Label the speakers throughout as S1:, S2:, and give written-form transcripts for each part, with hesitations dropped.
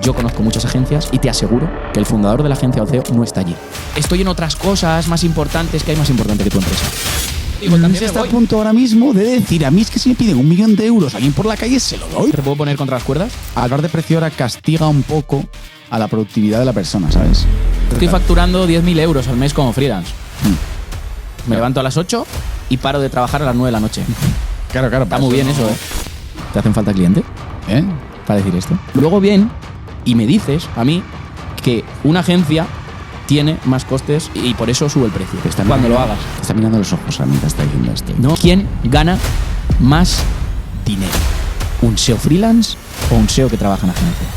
S1: Yo conozco muchas agencias y te aseguro que el fundador de la agencia o CEO no está allí. Estoy en otras cosas más importantes que hay más importante que tu empresa.
S2: Digo, también está a punto ahora mismo de decir, a mí es que si me piden 1 millón de euros a alguien por la calle, se lo doy.
S1: ¿Te puedo poner contra las cuerdas?
S2: Hablar de precio ahora castiga un poco a la productividad de la persona, ¿sabes?
S1: Estoy facturando 10.000 euros al mes como freelance. Me levanto a las 8 y paro de trabajar a las 9 de la noche.
S2: Claro.
S1: Está muy bien eso, ¿eh? ¿Te hacen falta cliente?
S2: ¿Eh?
S1: Para decir esto. Luego bien, y me dices a mí que una agencia tiene más costes y por eso sube el precio. Cuando lo hagas.
S2: Te está mirando los ojos mientras está diciendo esto.
S1: ¿No? ¿Quién gana más dinero? ¿Un SEO freelance o un SEO que trabaja en agencia?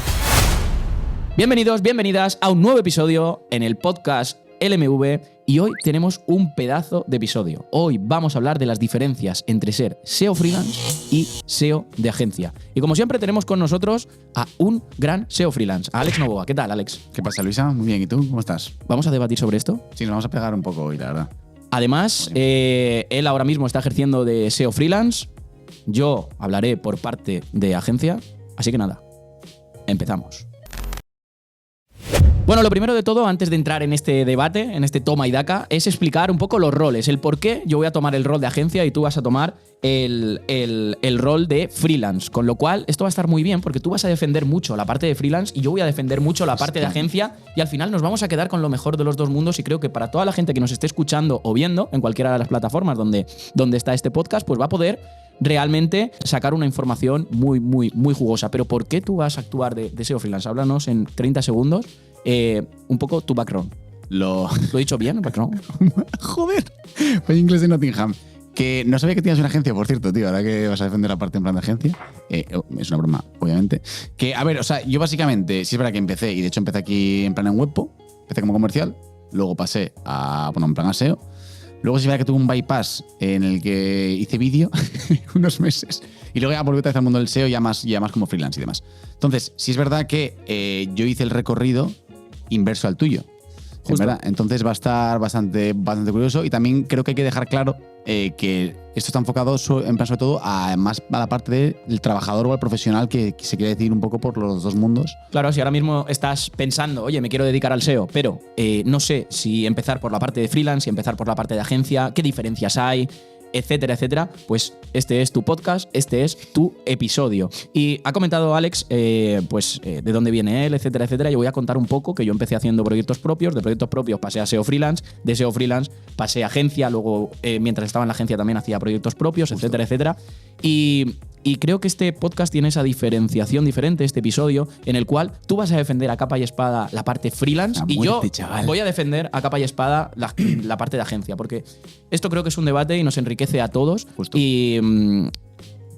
S1: Bienvenidos, bienvenidas a un nuevo episodio en el podcast LMV y hoy tenemos un pedazo de episodio. Hoy vamos a hablar de las diferencias entre ser SEO freelance y SEO de agencia. Y como siempre tenemos con nosotros a un gran SEO freelance, a Alex Novoa. ¿Qué tal, Alex?
S2: ¿Qué pasa, Luisa? Muy bien, ¿y tú? ¿Cómo estás?
S1: ¿Vamos a debatir sobre esto?
S2: Sí, nos vamos a pegar un poco hoy, la verdad.
S1: Además, él ahora mismo está ejerciendo de SEO freelance. Yo hablaré por parte de agencia. Así que nada, empezamos. Bueno, lo primero de todo, antes de entrar en este debate, en este toma y daca, es explicar un poco los roles, el por qué yo voy a tomar el rol de agencia y tú vas a tomar el rol de freelance. Con lo cual, esto va a estar muy bien porque tú vas a defender mucho la parte de freelance y yo voy a defender mucho la parte de agencia y al final nos vamos a quedar con lo mejor de los dos mundos y creo que para toda la gente que nos esté escuchando o viendo en cualquiera de las plataformas donde está este podcast, pues va a poder realmente sacar una información muy, muy, muy jugosa. Pero ¿por qué tú vas a actuar de SEO freelance? Háblanos en 30 segundos un poco tu background. ¿Lo he dicho bien, background?
S2: Joder, fue inglés de Nottingham. Que no sabía que tenías una agencia, por cierto, tío. Ahora que vas a defender la parte en plan de agencia. Es una broma, obviamente. Que, a ver, o sea, yo básicamente, sí es verdad que empecé, y de hecho empecé aquí en plan en Webpo, empecé como comercial, luego pasé a, bueno, en plan a SEO. Luego sí es verdad que tuve un bypass en el que hice vídeo unos meses. Y luego ya volví otra vez al mundo del SEO, ya más como freelance y demás. Entonces, sí es verdad que yo hice el recorrido inverso al tuyo. ¿Verdad? Entonces va a estar bastante curioso. Y también creo que hay que dejar claro que esto está enfocado en plan sobre todo a la parte del trabajador o al profesional que se quiere decidir un poco por los dos mundos.
S1: Claro, si ahora mismo estás pensando, oye, me quiero dedicar al SEO, pero no sé si empezar por la parte de freelance, si empezar por la parte de agencia, qué diferencias hay, etcétera, etcétera, pues este es tu podcast, este es tu episodio. Y ha comentado Alex, de dónde viene él, etcétera, etcétera. Yo voy a contar un poco que yo empecé haciendo proyectos propios, de proyectos propios pasé a SEO freelance, de SEO freelance pasé a agencia, luego mientras estaba en la agencia también hacía proyectos propios, etcétera, etcétera. Y creo que este podcast tiene esa diferenciación diferente, este episodio, en el cual tú vas a defender a capa y espada la parte freelance y yo voy a defender a capa y espada la parte de agencia, porque esto creo que es un debate y nos enriquece a todos.
S2: Justo.
S1: Y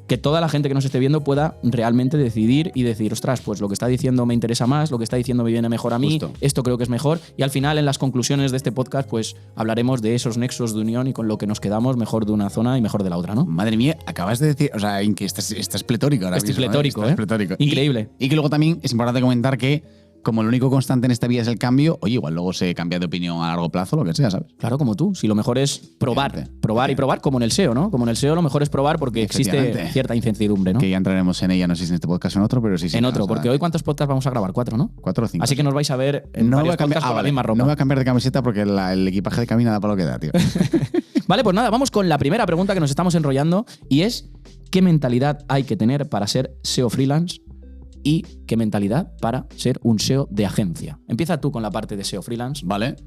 S1: que toda la gente que nos esté viendo pueda realmente decidir y decir, ostras, pues lo que está diciendo me interesa más, lo que está diciendo me viene mejor a mí,
S2: Justo.
S1: Esto creo que es mejor. Y al final, en las conclusiones de este podcast, pues hablaremos de esos nexos de unión y con lo que nos quedamos mejor de una zona y mejor de la otra, ¿no?
S2: Madre mía, acabas de decir, o sea, en que estás pletórico ahora
S1: Estoy
S2: mismo.
S1: pletórico,
S2: Estás pletórico.
S1: Increíble.
S2: Y que luego también es importante comentar que como el único constante en esta vida es el cambio, oye, igual luego se cambia de opinión a largo plazo, lo que sea, ¿sabes?
S1: Claro, como tú. Si lo mejor es probar y probar, como en el SEO, ¿no? Como en el SEO lo mejor es probar porque existe cierta incertidumbre, ¿no?
S2: Que ya entraremos en ella, no sé si en este podcast o en otro, pero sí.
S1: En otro, porque hoy ¿cuántos podcasts vamos a grabar? 4, ¿no?
S2: 4 o 5.
S1: Así que nos vais a ver en varios podcasts con la misma ropa.
S2: No voy a cambiar de camiseta porque el equipaje de cabina da para lo que da, tío.
S1: Vale, pues nada, vamos con la primera pregunta que nos estamos enrollando y es ¿qué mentalidad hay que tener para ser SEO freelance? ¿Y qué mentalidad para ser un SEO de agencia? Empieza tú con la parte de SEO freelance.
S2: Vale.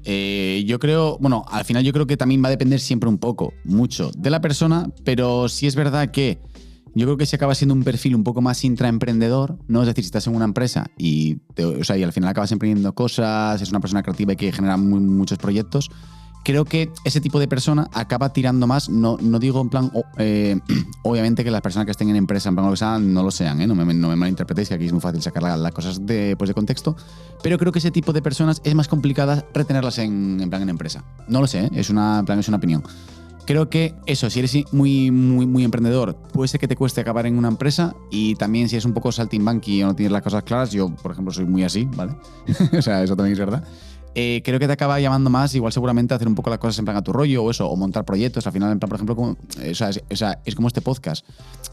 S2: Yo creo, bueno, al final yo creo que también va a depender siempre un poco, mucho de la persona, pero sí es verdad que yo creo que se acaba siendo un perfil un poco más intraemprendedor, ¿no? Es decir, si estás en una empresa y al final acabas emprendiendo cosas, es una persona creativa y que genera muchos proyectos, creo que ese tipo de persona acaba tirando más, no digo en plan, obviamente que las personas que estén en empresa, en plan lo que sea, no lo sean, no me malinterpretéis, que aquí es muy fácil sacar las cosas de contexto, pero creo que ese tipo de personas es más complicada retenerlas en empresa. No lo sé, es una opinión. Creo que eso, si eres muy, muy, muy emprendedor, puede ser que te cueste acabar en una empresa y también si eres un poco saltimbanqui o no tienes las cosas claras, yo, por ejemplo, soy muy así, ¿vale? O sea, eso también es verdad. creo que te acaba llamando más, igual seguramente, hacer un poco las cosas en plan a tu rollo o eso, o montar proyectos. Al final, en plan, por ejemplo, es como este podcast.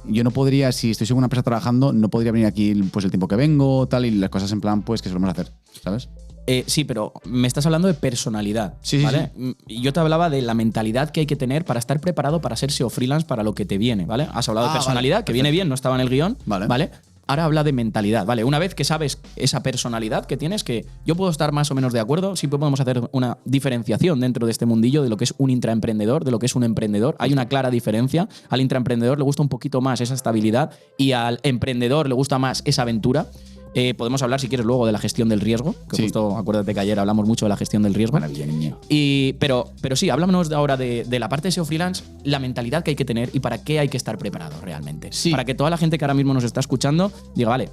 S2: Yo no podría, si estoy en una empresa trabajando, no podría venir aquí pues el tiempo que vengo, tal, y las cosas en plan, pues, que solemos hacer, ¿sabes?
S1: Sí, pero me estás hablando de personalidad,
S2: Sí,
S1: ¿vale? Y yo te hablaba de la mentalidad que hay que tener para estar preparado para ser SEO freelance para lo que te viene, ¿vale? Has hablado de personalidad,
S2: vale,
S1: que viene bien, no estaba en el guión,
S2: Vale.
S1: ¿vale? Ahora habla de mentalidad, ¿vale? Una vez que sabes esa personalidad que tienes, que yo puedo estar más o menos de acuerdo, sí podemos hacer una diferenciación dentro de este mundillo de lo que es un intraemprendedor, de lo que es un emprendedor. Hay una clara diferencia. Al intraemprendedor le gusta un poquito más esa estabilidad y al emprendedor le gusta más esa aventura. Podemos hablar, si quieres, luego de la gestión del riesgo, que
S2: Sí.
S1: justo acuérdate que ayer hablamos mucho de la gestión del riesgo.
S2: Maravilla, niño.
S1: Pero sí, háblanos ahora de la parte de SEO freelance, la mentalidad que hay que tener y para qué hay que estar preparado realmente.
S2: Sí.
S1: Para que toda la gente que ahora mismo nos está escuchando diga, vale,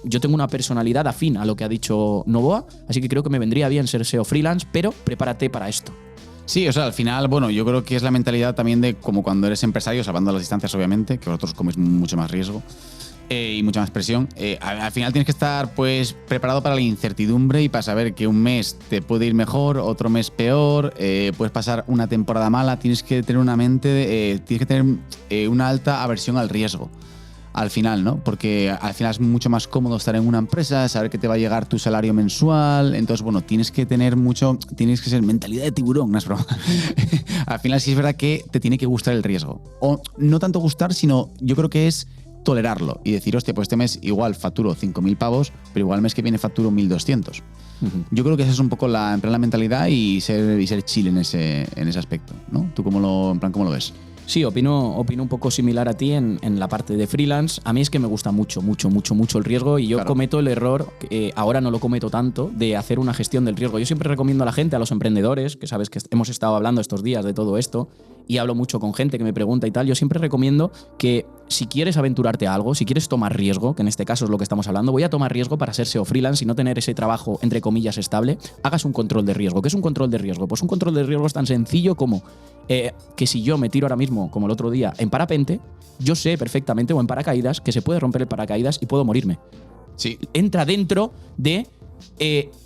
S1: yo tengo una personalidad afín a lo que ha dicho Novoa, así que creo que me vendría bien ser SEO freelance, pero prepárate para esto.
S2: Sí, o sea, al final, bueno, yo creo que es la mentalidad también de como cuando eres empresario, salvando las distancias, obviamente, que vosotros coméis mucho más riesgo y mucha más presión. Al final tienes que estar, pues, preparado para la incertidumbre y para saber que un mes te puede ir mejor, otro mes peor, puedes pasar una temporada mala, tienes que tener una mente, tienes que tener una alta aversión al riesgo. Al final, ¿no? Porque al final es mucho más cómodo estar en una empresa, saber que te va a llegar tu salario mensual. Entonces, bueno, tienes que tener tienes que ser mentalidad de tiburón, no es broma. Al final sí es verdad que te tiene que gustar el riesgo. O no tanto gustar, sino yo creo que es tolerarlo y decir, hostia, pues este mes igual facturo 5.000 pavos, pero igual el mes que viene facturo 1.200. Yo creo que esa es un poco la mentalidad y ser chill en ese aspecto, ¿no? ¿Tú cómo lo ves?
S1: Sí, opino un poco similar a ti en la parte de freelance. A mí es que me gusta mucho el riesgo y yo
S2: Claro.
S1: cometo el error, ahora no lo cometo tanto, de hacer una gestión del riesgo. Yo siempre recomiendo a la gente, a los emprendedores, que sabes que hemos estado hablando estos días de todo esto y hablo mucho con gente que me pregunta y tal, yo siempre recomiendo que si quieres aventurarte a algo, si quieres tomar riesgo, que en este caso es lo que estamos hablando, voy a tomar riesgo para ser SEO freelance y no tener ese trabajo, entre comillas, estable, hagas un control de riesgo. ¿Qué es un control de riesgo? Pues un control de riesgo es tan sencillo como que si yo me tiro ahora mismo, como el otro día, en parapente, yo sé perfectamente, o en paracaídas, que se puede romper el paracaídas y puedo morirme.
S2: Sí,
S1: Entra dentro de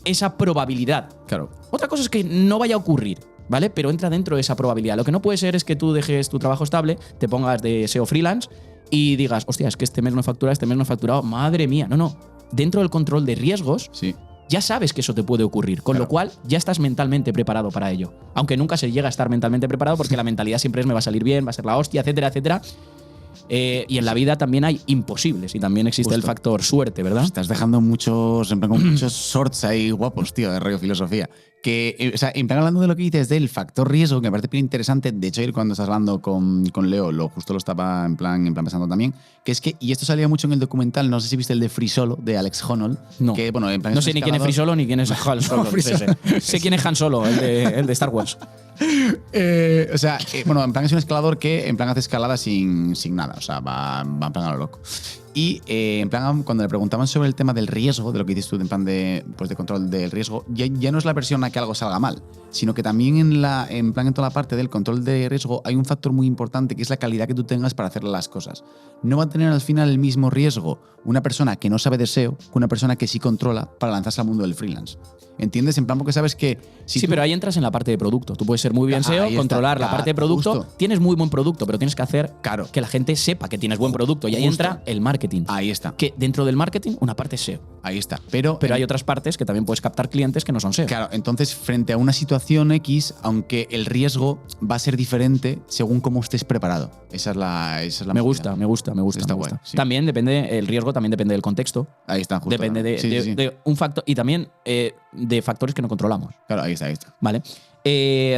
S1: esa probabilidad.
S2: claro.
S1: Otra cosa es que no vaya a ocurrir, ¿vale? Pero entra dentro de esa probabilidad. Lo que no puede ser es que tú dejes tu trabajo estable, te pongas de SEO freelance y digas, hostia, es que este mes no he facturado, este mes no he facturado, madre mía. No. Dentro del control de riesgos,
S2: Sí.
S1: ya sabes que eso te puede ocurrir, con
S2: Claro.
S1: lo cual ya estás mentalmente preparado para ello. Aunque nunca se llega a estar mentalmente preparado porque la mentalidad siempre es me va a salir bien, va a ser la hostia, etcétera, etcétera. Y en la vida también hay imposibles y también existe el
S2: Justo.
S1: factor suerte, ¿verdad?
S2: Estás dejando muchos, en plan, con muchos shorts ahí guapos, tío, de rollo filosofía. Que, o sea, en plan, hablando de lo que dices del factor riesgo, que me parece bien interesante. De hecho, ayer cuando estás hablando con Leo, justo lo estaba en plan pensando también, que es que, y esto salía mucho en el documental, no sé si viste el de Free Solo, de Alex Honnold.
S1: No.
S2: Que, bueno, en plan,
S1: No
S2: es
S1: sé
S2: un
S1: ni quién es Free
S2: escalador.
S1: Solo ni quién es Han Solo.
S2: Free
S1: Sí,
S2: Solo.
S1: sí. Sé quién es Han Solo, el de Star Wars.
S2: O sea, bueno, en plan es un escalador que en plan hace escalada sin nada, o sea, va en plan a lo loco. Y en plan, cuando le preguntaban sobre el tema del riesgo, de lo que dices tú, en plan de control del riesgo, ya no es la versión a que algo salga mal, sino que también en toda la parte del control de riesgo hay un factor muy importante que es la calidad que tú tengas para hacer las cosas. No va a tener al final el mismo riesgo una persona que no sabe de SEO que una persona que sí controla para lanzarse al mundo del freelance. ¿Entiendes? En plan, porque sabes que
S1: Sí,
S2: tú-
S1: pero ahí entras en la parte de producto. Tú puedes ser muy bien
S2: Ahí
S1: SEO,
S2: está,
S1: controlar la
S2: claro,
S1: parte de producto.
S2: justo.
S1: Tienes muy buen producto, pero tienes que hacer
S2: Claro.
S1: que la gente sepa que tienes buen producto. Y ahí
S2: Justo.
S1: entra el marketing.
S2: Ahí está,
S1: Que dentro del marketing, una parte es SEO.
S2: ahí está. Pero
S1: Hay otras partes que también puedes captar clientes que no son SEO.
S2: claro, entonces frente a una situación X, aunque el riesgo va a ser diferente según cómo estés preparado. Esa es la
S1: Me
S2: movida.
S1: gusta, me gusta.
S2: Está
S1: me
S2: guay,
S1: gusta.
S2: sí.
S1: También depende, el riesgo también depende del contexto.
S2: Ahí está, justo.
S1: Depende
S2: claro. Sí, sí.
S1: de un factor y también de factores que no controlamos.
S2: Claro, ahí está.
S1: ¿Vale?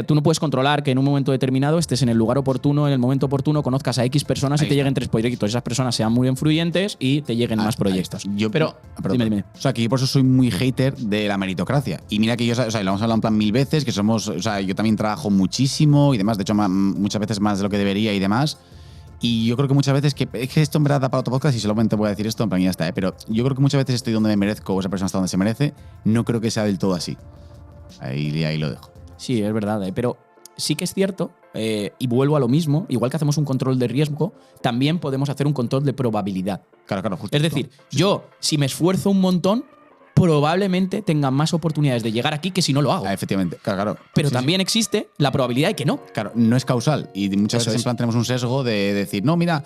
S1: Tú no puedes controlar que en un momento determinado estés en el lugar oportuno, en el momento oportuno, conozcas a X personas
S2: Ahí
S1: y te
S2: está.
S1: lleguen 3 proyectos. Esas personas sean muy influyentes y te lleguen más
S2: Ahí
S1: proyectos.
S2: está. Yo,
S1: Pero,
S2: perdón,
S1: dime.
S2: O sea, que yo por eso soy muy hater de la meritocracia. Y mira que yo, o sea, lo hemos hablado en plan 1000 veces, que somos, o sea, yo también trabajo muchísimo y demás, de hecho, muchas veces más de lo que debería y demás. Y yo creo que muchas veces, es que esto en verdad da para otro podcast y solamente voy a decir esto, en plan, ya está, pero yo creo que muchas veces estoy donde me merezco o esa persona está donde se merece. No creo que sea del todo así. Ahí lo dejo.
S1: Sí, es verdad, pero sí que es cierto, y vuelvo a lo mismo, igual que hacemos un control de riesgo, también podemos hacer un control de probabilidad.
S2: Claro, justo.
S1: Es decir, yo, si me esfuerzo un montón, probablemente tenga más oportunidades de llegar aquí que si no lo hago.
S2: Efectivamente, claro.
S1: Pero
S2: Sí,
S1: también existe la probabilidad de que no.
S2: Claro, no es causal. Y muchas
S1: Eso
S2: veces
S1: es.
S2: en plan tenemos un sesgo de decir, no, mira,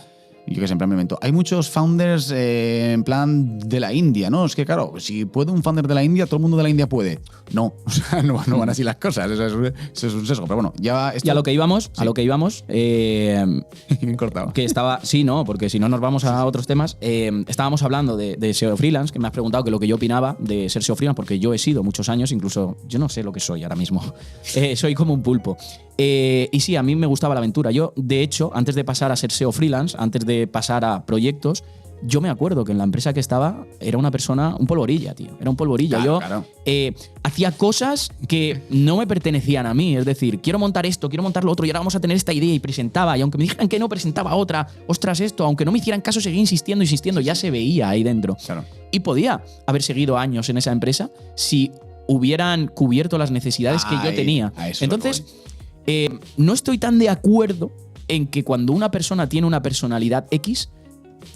S2: yo que sé, en plan me invento. Hay muchos founders en plan de la India, ¿no? Es que claro, si puede un founder de la India, todo el mundo de la India puede. No, o sea, no van así las cosas. Eso es un sesgo. Pero bueno, ya esto...
S1: Y a lo que íbamos,
S2: Bien cortado.
S1: que estaba. Sí, no, porque si no nos vamos a otros temas. Estábamos hablando de SEO freelance, que me has preguntado que lo que yo opinaba de ser SEO freelance, porque yo he sido muchos años, incluso yo no sé lo que soy ahora mismo. Soy como un pulpo. Y sí, a mí me gustaba la aventura. Yo, de hecho, antes de pasar a ser SEO freelance, antes de pasar a proyectos, yo me acuerdo que en la empresa que estaba era una persona, un polvorilla, tío. Era un polvorilla.
S2: Claro.
S1: Hacía cosas que no me pertenecían a mí. Es decir, quiero montar esto, quiero montar lo otro, y ahora vamos a tener esta idea, y presentaba. Y aunque me dijeran que no, presentaba otra. Ostras, esto, aunque no me hicieran caso, seguía insistiendo. Ya se veía ahí dentro.
S2: Claro.
S1: Y podía haber seguido años en esa empresa si hubieran cubierto las necesidades que yo tenía. Entonces, no estoy tan de acuerdo en que cuando una persona tiene una personalidad X,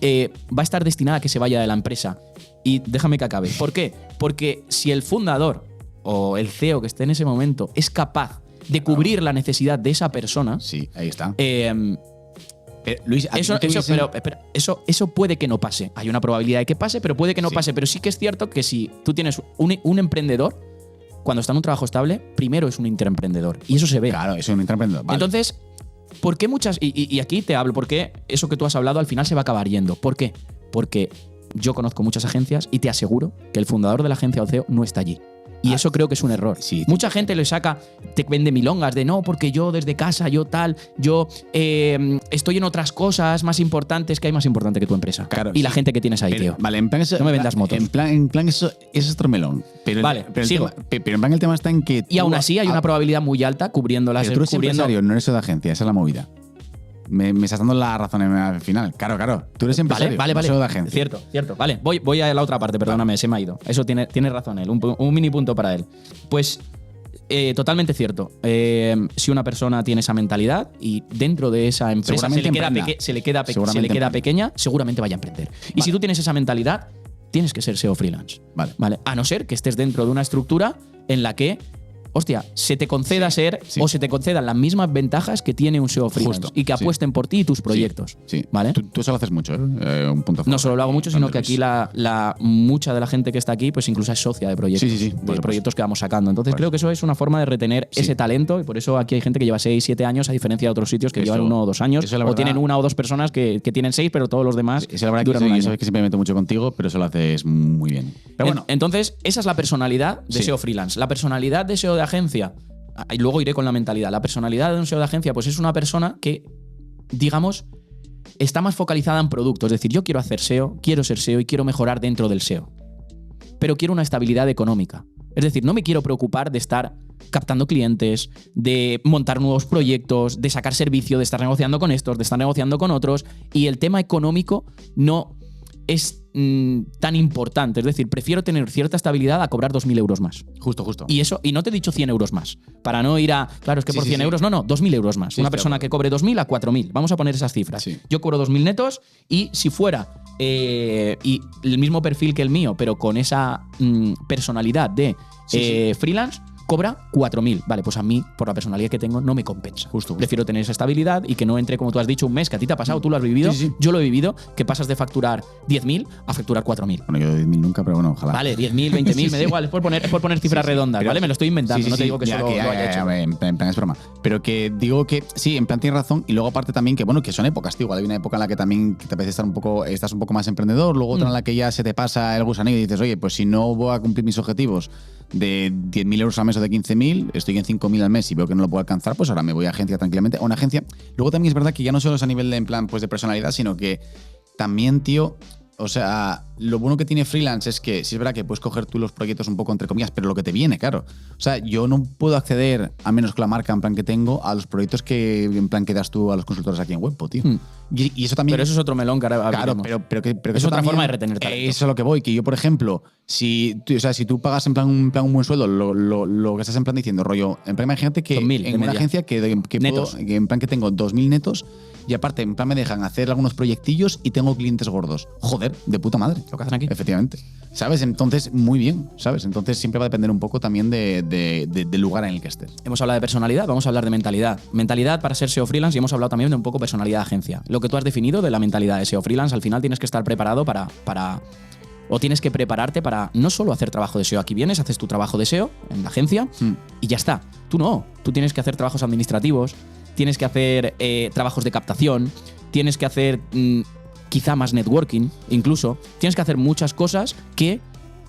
S1: va a estar destinada a que se vaya de la empresa. Y déjame que acabe. ¿Por qué? Porque si el fundador o el CEO que esté en ese momento es capaz de cubrir la necesidad de esa persona,
S2: Sí, ahí está.
S1: Luis, eso puede que no pase. Hay una probabilidad de que pase, pero puede que no pase. Pero sí que es cierto que si tú tienes un emprendedor, cuando está en un trabajo estable, primero es un interemprendedor. Y eso se ve.
S2: Claro, es un intraemprendedor. Vale.
S1: Entonces, ¿por qué muchas...? Y aquí te hablo, porque eso que tú has hablado al final se va a acabar yendo. ¿Por qué? Porque yo conozco muchas agencias y te aseguro que el fundador de la agencia o CEO no está allí. Y eso creo que es un error.
S2: Sí,
S1: Mucha gente le saca, te vende milongas de no, porque yo desde casa, yo estoy en otras cosas más importantes, que hay más importante que tu empresa.
S2: Claro,
S1: y la
S2: sí.
S1: gente que tienes ahí,
S2: Pero,
S1: tío.
S2: Vale, en plan eso,
S1: No me vendas motos.
S2: En plan eso es otro melón. Pero
S1: Vale, sigo.
S2: Pero en plan el tema está en que...
S1: Y aún así hay una probabilidad muy alta cubriendo las...
S2: Pero tú eres empresario, no eres de agencia, esa es la movida. Me estás dando la razón al final. Claro. Tú eres empresario,
S1: Vale.
S2: no soy de agencia.
S1: Cierto. Vale, voy a la otra parte, perdóname, se me ha ido. Eso tiene razón él, un mini punto para él. Pues totalmente cierto. Si una persona tiene esa mentalidad y dentro de esa empresa se le queda pequeña, seguramente vaya a emprender. Y si tú tienes esa mentalidad, tienes que ser SEO freelance. Vale. A no ser que estés dentro de una estructura en la que, hostia, se te conceda o se te concedan las mismas ventajas que tiene un SEO freelance.
S2: Justo,
S1: y que apuesten por ti y tus proyectos.
S2: Sí.
S1: ¿Vale?
S2: Tú eso lo haces mucho, ¿eh? Un punto a favor.
S1: No solo lo hago mucho, sino que aquí mucha de la gente que está aquí, pues incluso es socia de proyectos.
S2: Sí.
S1: De proyectos que vamos sacando. Entonces creo que eso es una forma de retener ese talento, y por eso aquí hay gente que lleva 6, 7 años, a diferencia de otros sitios que llevan 1 o 2 años.
S2: Eso, la
S1: o
S2: verdad,
S1: tienen 1 o 2 personas que tienen 6, pero todos los demás
S2: Esa es la verdad
S1: duran
S2: que
S1: un año.
S2: yo sabes que siempre me meto mucho contigo, pero eso lo haces muy bien. Pero bueno,
S1: Entonces, esa es la personalidad de SEO freelance. La personalidad de SEO de agencia, y luego iré con la mentalidad. La personalidad de un SEO de agencia, pues es una persona que, digamos, está más focalizada en producto. Es decir, yo quiero hacer SEO, quiero ser SEO y quiero mejorar dentro del SEO. Pero quiero una estabilidad económica. Es decir, no me quiero preocupar de estar captando clientes, de montar nuevos proyectos, de sacar servicio, de estar negociando con estos, de estar negociando con otros. Y el tema económico no es tan importante. Es decir, prefiero tener cierta estabilidad a cobrar 2.000 euros más.
S2: justo.
S1: Y no te he dicho 100 euros más. Para no ir a... Claro, es que por 100 euros... No, 2.000 euros más.
S2: Sí,
S1: Una persona que cobre 2.000 a 4.000. Vamos a poner esas cifras.
S2: Sí.
S1: Yo cobro 2.000 netos y si fuera y el mismo perfil que el mío, pero con esa personalidad de freelance, cobra 4.000. Vale, pues a mí, por la personalidad que tengo, no me compensa.
S2: Justo.
S1: Prefiero tener esa estabilidad y que no entre, como tú has dicho, un mes, que a ti te ha pasado, tú lo has vivido,
S2: Sí.
S1: yo lo he vivido, que pasas de facturar 10.000 a facturar 4.000.
S2: Bueno, yo 10.000 nunca, pero bueno, ojalá.
S1: Vale, 10.000, 20.000, me da igual, es por poner cifras redondas,
S2: Pero-
S1: ¿vale? Me lo estoy inventando,
S2: Sí,
S1: no te digo que
S2: ya,
S1: solo lo haya hecho.
S2: En plan es broma. Pero que digo que sí, en plan tienes razón. Y luego aparte también que, bueno, que son épocas, tío. Igual hay una época en la que también te apetece estás un poco más emprendedor. Luego otra en la que ya se te pasa el gusanillo y dices, oye, pues si no voy a cumplir mis objetivos de 10.000 euros al mes o de 15.000, estoy en 5.000 al mes y veo que no lo puedo alcanzar, pues ahora me voy a agencia tranquilamente. A una agencia. Luego también es verdad que ya no solo es a nivel de, en plan, pues de personalidad, sino que también, tío, o sea, lo bueno que tiene freelance es que sí es verdad que puedes coger tú los proyectos un poco entre comillas, pero lo que te viene, claro. O sea, yo no puedo acceder, a menos que la marca en plan que tengo, a los proyectos que en plan que das tú a los consultores aquí en Webpo, tío. Y eso también...
S1: Pero eso es otro melón que ahora
S2: Claro,
S1: abriremos.
S2: pero que
S1: Es
S2: eso
S1: otra
S2: también-
S1: forma de retener talento.
S2: Eso es a lo que voy, que yo, por ejemplo, si tú pagas en plan un buen sueldo, lo que estás en plan diciendo, rollo, en plan imagínate que
S1: 2.000 de
S2: en una
S1: media.
S2: agencia que
S1: Netos.
S2: que en plan que tengo 2.000 netos y aparte en plan me dejan hacer algunos proyectillos y tengo clientes gordos. Joder, joder, de puta madre.
S1: Lo que hacen aquí.
S2: Efectivamente. ¿Sabes? Entonces, muy bien, ¿sabes? Entonces siempre va a depender un poco también del lugar en el que estés.
S1: Hemos hablado de personalidad, vamos a hablar de mentalidad. Mentalidad para ser SEO freelance y hemos hablado también de un poco personalidad de agencia. Lo que tú has definido de la mentalidad de SEO freelance, al final tienes que estar preparado o tienes que prepararte para no solo hacer trabajo de SEO. Aquí vienes, haces tu trabajo de SEO en la agencia y ya está. Tú no. Tú tienes que hacer trabajos administrativos, tienes que hacer trabajos de captación, tienes que hacer quizá más networking, incluso. Tienes que hacer muchas cosas que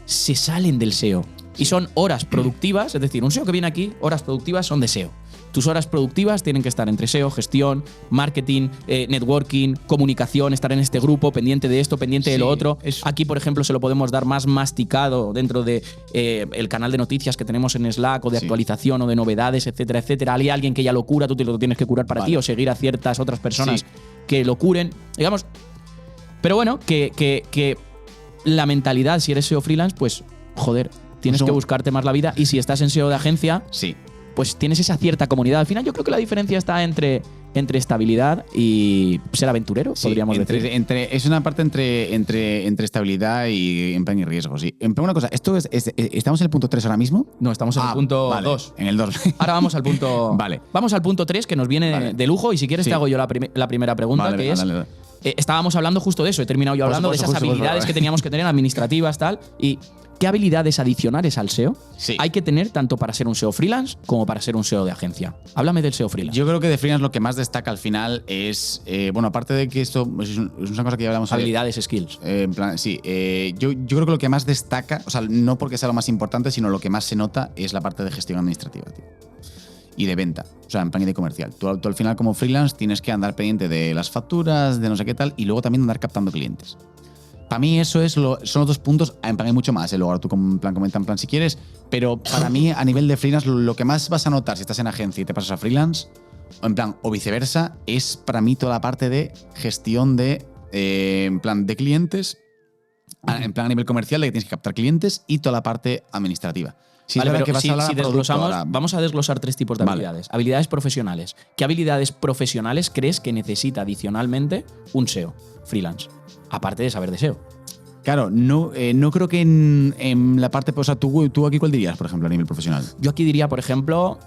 S1: se salen del SEO. Y son horas productivas, es decir, un SEO que viene aquí, horas productivas son de SEO. Tus horas productivas tienen que estar entre SEO, gestión, marketing, networking, comunicación, estar en este grupo, pendiente de esto, pendiente de lo otro. Aquí, por ejemplo, se lo podemos dar más masticado dentro de el canal de noticias que tenemos en Slack o de actualización o de novedades, etcétera, etcétera. Hay alguien que ya lo cura, tú te lo tienes que curar para ti o seguir a ciertas otras personas que lo curen. Digamos. Pero bueno, que la mentalidad, si eres SEO freelance, pues, joder, tienes que buscarte más la vida. Y si estás en SEO de agencia, pues tienes esa cierta comunidad. Al final yo creo que la diferencia está entre estabilidad y ser aventurero, podríamos decir.
S2: Es una parte entre estabilidad y empeño y riesgo, sí. Una cosa, ¿estamos en el punto 3 ahora mismo?
S1: No, estamos en el punto 2.
S2: En el 2.
S1: Ahora vamos al punto...
S2: Vale.
S1: Vamos al punto 3, que nos viene de lujo, y si quieres te hago yo la primera pregunta, que es... Dale. Estábamos hablando justo de eso, he terminado yo hablando de esas habilidades que teníamos que tener, administrativas, tal, y ¿qué habilidades adicionales al SEO hay que tener tanto para ser un SEO freelance como para ser un SEO de agencia? Háblame del SEO freelance.
S2: Yo creo que de freelance lo que más destaca al final es, bueno, aparte de que esto es una cosa que ya hablamos.
S1: Habilidades, skills.
S2: En plan, sí. Yo creo que lo que más destaca, o sea, no porque sea lo más importante, sino lo que más se nota es la parte de gestión administrativa, tío. Y de venta, o sea, en plan y de comercial. Tú al final como freelance tienes que andar pendiente de las facturas, de no sé qué tal, y luego también andar captando clientes. Para mí eso son los dos puntos, en plan hay mucho más, luego ahora tú comenta en plan si quieres, pero para mí a nivel de freelance lo que más vas a notar si estás en agencia y te pasas a freelance, o viceversa, es para mí toda la parte de gestión de, en plan de clientes, en plan a nivel comercial de que tienes que captar clientes y toda la parte administrativa.
S1: Sí, vale, pero si desglosamos, vamos a desglosar 3 tipos de habilidades. Habilidades profesionales. ¿Qué habilidades profesionales crees que necesita adicionalmente un SEO freelance? Aparte de saber de SEO.
S2: Claro, no creo que en la parte... O sea, ¿tú aquí cuál dirías, por ejemplo, a nivel profesional?
S1: Yo aquí diría, por ejemplo,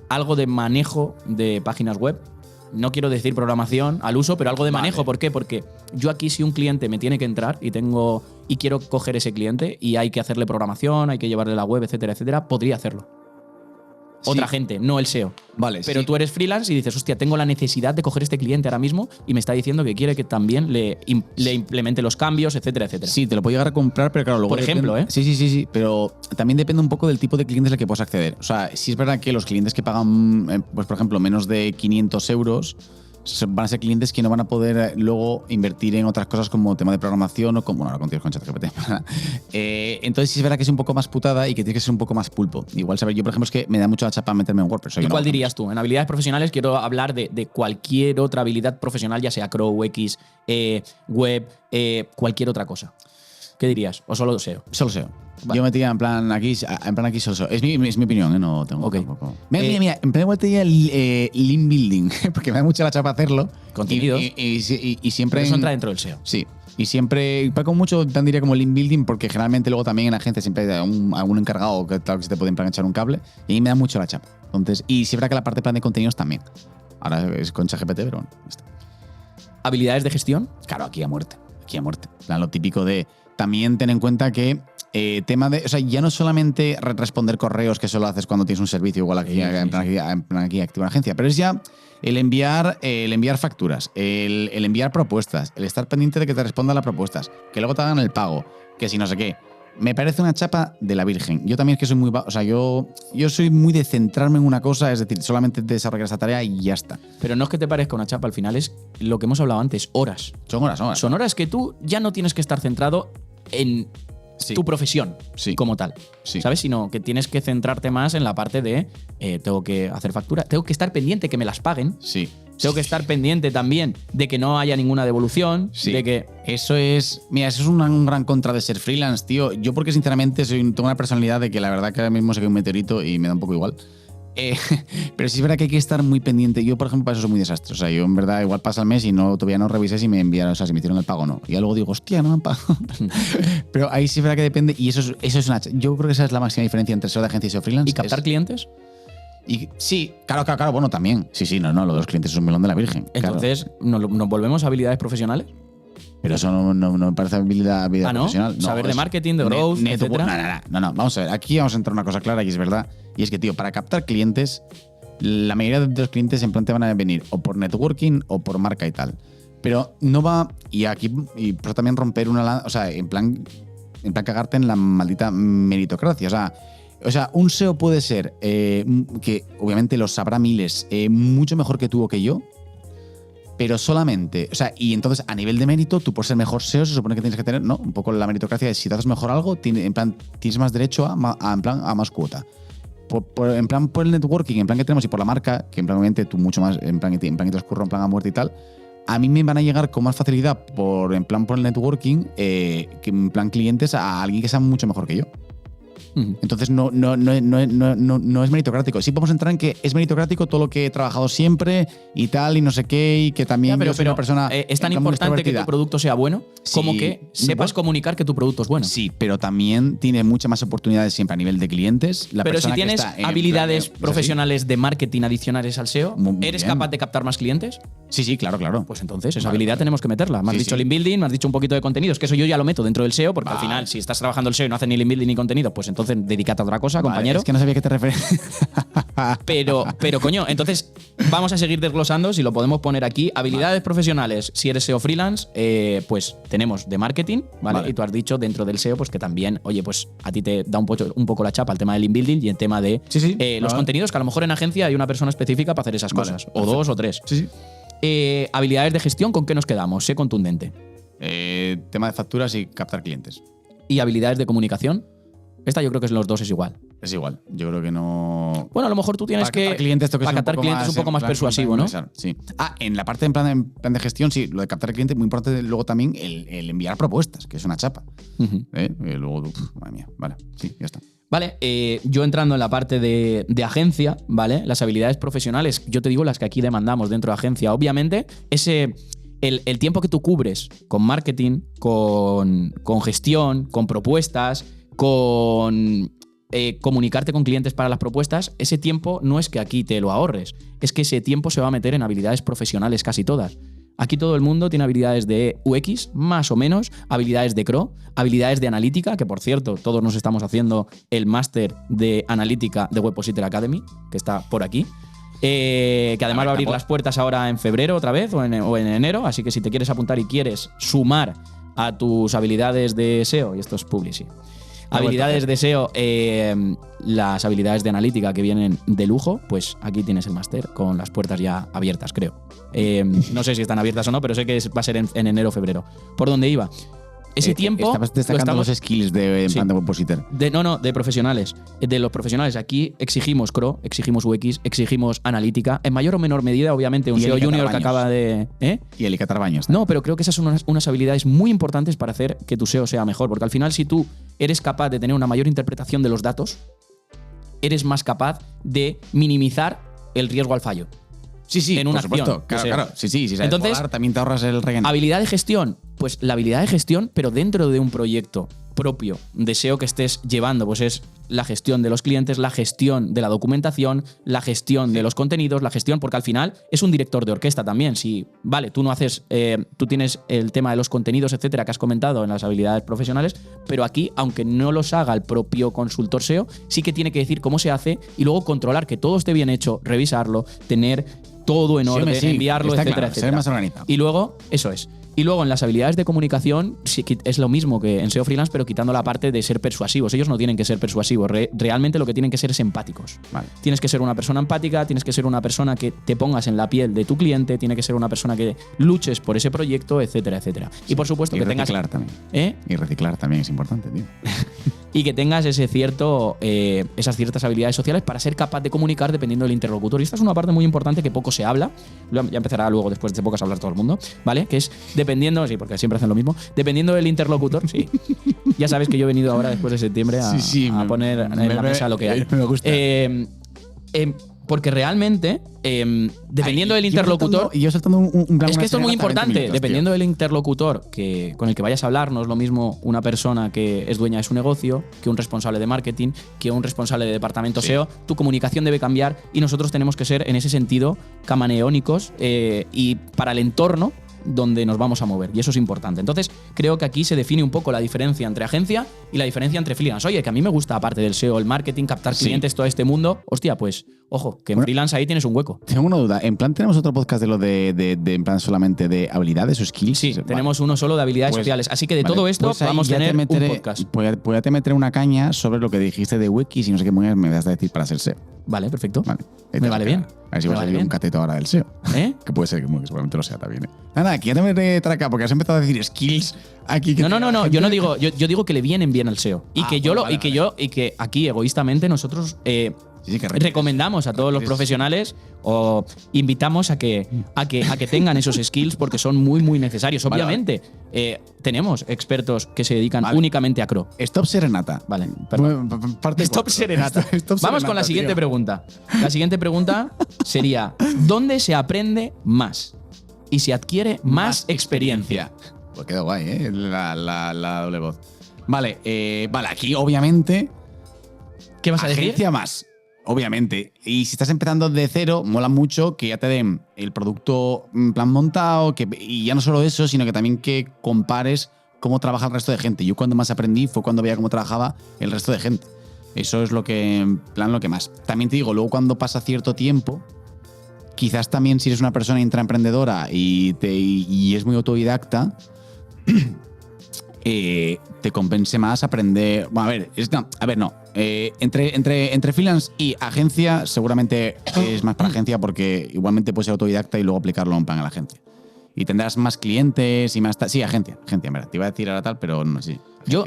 S1: algo de manejo de páginas web. No quiero decir programación al uso, pero algo de manejo. Vale. ¿Por qué? Porque yo aquí, si un cliente me tiene que entrar y quiero coger ese cliente y hay que hacerle programación, hay que llevarle la web, etcétera, etcétera, podría hacerlo. Otra gente, no el SEO.
S2: Vale,
S1: pero tú eres freelance y dices, hostia, tengo la necesidad de coger este cliente ahora mismo y me está diciendo que quiere que también le implemente los cambios, etcétera, etcétera.
S2: Sí, te lo puedo llegar a comprar, pero claro, luego...
S1: Por ejemplo,
S2: Sí, pero también depende un poco del tipo de clientes al que puedas acceder. O sea, sí es verdad que los clientes que pagan, pues por ejemplo, menos de 500 euros van a ser clientes que no van a poder luego invertir en otras cosas como tema de programación o como, bueno, ahora contigo con ChatGPT. Entonces sí es verdad que es un poco más putada y que tiene que ser un poco más pulpo. Igual, saber, yo por ejemplo es que me da mucho la chapa meterme en WordPress.
S1: ¿Y cuál dirías tú? En habilidades profesionales quiero hablar de cualquier otra habilidad profesional, ya sea Crow, X, web, cualquier otra cosa. ¿Qué dirías? ¿O solo SEO?
S2: Solo SEO. Vale. Yo metía en plan aquí solo SEO. Es mi opinión, no tengo tampoco. Mira, en plan igual te diría link building, porque me da mucha la chapa hacerlo.
S1: Contenidos.
S2: Y siempre...
S1: Pero eso entra dentro del SEO.
S2: Sí. Y siempre, con mucho diría como link building, porque generalmente luego también en la agencia siempre hay algún encargado que tal que se te puede echar un cable, y ahí me da mucho la chapa. Entonces, y sí es verdad que la parte de plan de contenidos también. Ahora es con ChatGPT, pero bueno, está.
S1: ¿Habilidades de gestión?
S2: Claro, aquí a muerte. Plan, lo típico de... También ten en cuenta que tema de... O sea, ya no solamente responder correos, que solo haces cuando tienes un servicio igual aquí, en plan aquí activa una agencia, pero es ya el enviar facturas, el enviar propuestas, el estar pendiente de que te respondan las propuestas, que luego te hagan el pago, que si no sé qué. Me parece una chapa de la virgen. Yo también es que soy muy... O sea, yo soy muy de centrarme en una cosa, es decir, solamente desarrollar esa tarea y ya está.
S1: Pero no es que te parezca una chapa, al final es lo que hemos hablado antes, horas.
S2: Son horas.
S1: Son horas que tú ya no tienes que estar centrado en tu profesión como tal, ¿sabes? Sino que tienes que centrarte más en la parte de tengo que hacer factura, tengo que estar pendiente que me las paguen.
S2: Sí.
S1: Tengo que estar pendiente también de que no haya ninguna devolución, de que...
S2: Eso es un gran contra de ser freelance, tío. Yo porque sinceramente tengo una personalidad de que la verdad que ahora mismo soy un meteorito y me da un poco igual. Pero sí es verdad que hay que estar muy pendiente. Yo, por ejemplo, para eso soy muy desastre. O sea, yo en verdad igual pasa el mes y todavía no revisé si me enviaron, o sea, si me hicieron el pago o no. Y ya luego digo, hostia, no me han pagado. Pero ahí sí es verdad que depende. Y eso es una. Yo creo que esa es la máxima diferencia entre SEO de agencia y SEO freelance.
S1: ¿Y captar clientes?
S2: Y sí, claro, bueno, también. Sí, no, lo de los clientes es un melón de la virgen.
S1: Entonces,
S2: claro.
S1: ¿nos volvemos a habilidades profesionales?
S2: Pero eso no me parece habilidad
S1: ¿no?
S2: profesional. No,
S1: saber de marketing, de growth, etcétera.
S2: No. Vamos a ver, aquí vamos a entrar una cosa clara y es verdad. Y es que, tío, para captar clientes, la mayoría de los clientes en plan te van a venir o por networking o por marca y tal. Pero no va. Y por eso también romper o sea, en plan cagarte en la maldita meritocracia. O sea, un SEO puede ser que obviamente lo sabrá miles, mucho mejor que tú o que yo. Pero solamente, o sea, y entonces a nivel de mérito, tú por ser mejor SEO se supone que tienes que tener, ¿no? Un poco la meritocracia de si te haces mejor algo, en plan, tienes más derecho a más cuota. En plan, por el networking, en plan que tenemos y por la marca, que en plan obviamente tú mucho más, en plan que te escurro en plan a muerte y tal, a mí me van a llegar con más facilidad por el networking que en plan clientes a alguien que sea mucho mejor que yo. Entonces no es meritocrático. Sí podemos entrar en que es meritocrático todo lo que he trabajado siempre y tal y no sé qué y que también
S1: pero,
S2: yo soy una persona
S1: es tan importante que tu producto sea bueno como que sepas comunicar que tu producto es bueno.
S2: Sí, pero también tiene muchas más oportunidades siempre a nivel de clientes.
S1: Pero si tienes habilidades profesionales de marketing adicionales al SEO, ¿eres capaz de captar más clientes?
S2: Sí, claro.
S1: Pues entonces esa habilidad tenemos que meterla. Me has dicho link building, me has dicho un poquito de contenidos, que eso yo ya lo meto dentro del SEO porque al final si estás trabajando el SEO y no haces ni link building ni contenido, pues entonces dedícate a otra cosa, compañero.
S2: Es que no sabía a qué te referías.
S1: Pero coño, entonces vamos a seguir desglosando, si lo podemos poner aquí. Habilidades profesionales, si eres SEO freelance, pues tenemos de marketing, ¿vale? Y tú has dicho dentro del SEO, pues que también, oye, pues a ti te da un poco la chapa el tema del link building y el tema de los contenidos, que a lo mejor en agencia hay una persona específica para hacer esas cosas, o dos o tres.
S2: Sí.
S1: Habilidades de gestión, ¿con qué nos quedamos? Sé contundente.
S2: Tema de facturas y captar clientes.
S1: ¿Y habilidades de comunicación? Esta yo creo que en los dos es igual.
S2: Es igual. Yo creo que no.
S1: Bueno, a lo mejor tú tienes
S2: para captar clientes
S1: es un poco más persuasivo, ¿no?
S2: Sí. En la parte en plan de gestión, sí, lo de captar clientes, muy importante luego también el enviar propuestas, que es una chapa. Luego, madre mía, vale, sí, ya está.
S1: Vale, yo entrando en la parte de agencia, ¿vale? Las habilidades profesionales, yo te digo las que aquí demandamos dentro de agencia. Obviamente, el tiempo que tú cubres con marketing, con gestión, con propuestas, con comunicarte con clientes para las propuestas, ese tiempo no es que aquí te lo ahorres, es que ese tiempo se va a meter en habilidades profesionales casi todas. Aquí todo el mundo tiene habilidades de UX, más o menos, habilidades de CRO, habilidades de analítica, que por cierto, todos nos estamos haciendo el máster de analítica de Webpositor Academy, que está por aquí. Que además va a abrir las puertas ahora en febrero otra vez o en enero, así que si te quieres apuntar y quieres sumar a tus habilidades de SEO, y esto es publicity, habilidades de SEO, las habilidades de analítica que vienen de lujo, pues aquí tienes el máster con las puertas ya abiertas, creo. No sé si están abiertas o no, pero sé que va a ser en enero o febrero. ¿Por dónde iba? Ese tiempo.
S2: Estabas destacando los skills de Webpositor.
S1: De profesionales. De los profesionales. Aquí exigimos CRO, exigimos UX, exigimos analítica. En mayor o menor medida, obviamente, un SEO junior que acaba de.
S2: Y el Baños.
S1: No, pero creo que esas son unas habilidades muy importantes para hacer que tu SEO sea mejor. Porque al final, si tú eres capaz de tener una mayor interpretación de los datos, eres más capaz de minimizar el riesgo al fallo.
S2: Sí,
S1: en una
S2: por supuesto.
S1: acción.
S2: Claro. Sí, si sabes
S1: entonces,
S2: volar, también te ahorras el relleno.
S1: Habilidad de gestión. Pues la habilidad de gestión, pero dentro de un proyecto propio de SEO que estés llevando, pues es la gestión de los clientes, la gestión de la documentación, la gestión de los contenidos, la gestión, porque al final es un director de orquesta también. Si, vale, tú no haces, tú tienes el tema de los contenidos, etcétera, que has comentado en las habilidades profesionales, pero aquí, aunque no los haga el propio consultor SEO, sí que tiene que decir cómo se hace y luego controlar que todo esté bien hecho, revisarlo, tener todo en orden, enviarlo, etcétera,
S2: claro,
S1: etcétera.
S2: Ser más organizado.
S1: Y luego, eso es. Y luego en las habilidades de comunicación sí, es lo mismo que en SEO freelance, pero quitando la parte de ser persuasivos. Ellos no tienen que ser persuasivos, realmente lo que tienen que ser es empáticos.
S2: Vale.
S1: Tienes que ser una persona empática, tienes que ser una persona que te pongas en la piel de tu cliente, tiene que ser una persona que luches por ese proyecto, etcétera, etcétera. Sí. Y por supuesto que tengas...
S2: También. Y reciclar también es importante, tío.
S1: Y que tengas esas ciertas habilidades sociales para ser capaz de comunicar dependiendo del interlocutor. Y esta es una parte muy importante que poco se habla. Ya empezará luego, después de pocas, a hablar todo el mundo, ¿vale? Que es dependiendo, sí, porque siempre hacen lo mismo, dependiendo del interlocutor, sí. Ya sabes que yo he venido ahora, después de septiembre, a poner en la mesa lo que hay.
S2: Me gusta.
S1: Porque realmente, dependiendo del interlocutor.
S2: Yo saltando un plan.
S1: Es que esto es muy importante.
S2: Minutos,
S1: dependiendo del interlocutor con el que vayas a hablar, no es lo mismo una persona que es dueña de su negocio que un responsable de marketing, que un responsable de departamento SEO. Tu comunicación debe cambiar y nosotros tenemos que ser, en ese sentido, camaleónicos y para el entorno donde nos vamos a mover, y eso es importante. Entonces, creo que aquí se define un poco la diferencia entre agencia y la diferencia entre freelance. Oye, que a mí me gusta, aparte del SEO, el marketing, captar clientes, todo este mundo. Hostia, pues, ojo, que en freelance ahí tienes un hueco.
S2: Tengo una duda. ¿En plan tenemos otro podcast de lo de en plan solamente de habilidades o skills?
S1: Sí, tenemos uno solo de habilidades sociales. Así que de todo esto
S2: pues
S1: vamos a tener un podcast.
S2: Pues ya te meteré una caña sobre lo que dijiste de wikis y no sé qué me vas a decir para ser SEO.
S1: Vale, perfecto.
S2: Vale.
S1: Me vale bien.
S2: A ver si va a salir un cateto ahora del SEO. Que puede ser que seguramente lo sea también. Nada, aquí ya te meteré traca porque has empezado a decir skills aquí.
S1: No. Yo no digo. Yo digo que le vienen bien al SEO. Y que aquí, egoístamente, nosotros recomendamos a todos los profesionales o invitamos a que tengan esos skills porque son muy, muy necesarios. Obviamente, tenemos expertos que se dedican únicamente a CRO.
S2: Stop Serenata.
S1: Vale, perdón.
S2: Stop Serenata.
S1: Vamos con la siguiente pregunta. La siguiente pregunta sería: ¿dónde se aprende más? Y se adquiere más experiencia.
S2: Pues queda guay, la doble voz. Vale, aquí obviamente.
S1: ¿Qué vas a decir?
S2: Agencia más. Obviamente. Y si estás empezando de cero, mola mucho que ya te den el producto en plan montado, y ya no solo eso, sino que también que compares cómo trabaja el resto de gente. Yo cuando más aprendí fue cuando veía cómo trabajaba el resto de gente. Eso es lo que más. También te digo, luego cuando pasa cierto tiempo, quizás también si eres una persona intraemprendedora y es muy autodidacta, te compense más aprender. Bueno, entre freelance y agencia, seguramente es más para agencia porque igualmente puedes ser autodidacta y luego aplicarlo en plan a la agencia. Y tendrás más clientes y más. Sí, agencia, en verdad. Te iba a decir ahora tal, pero no, sí.
S1: Yo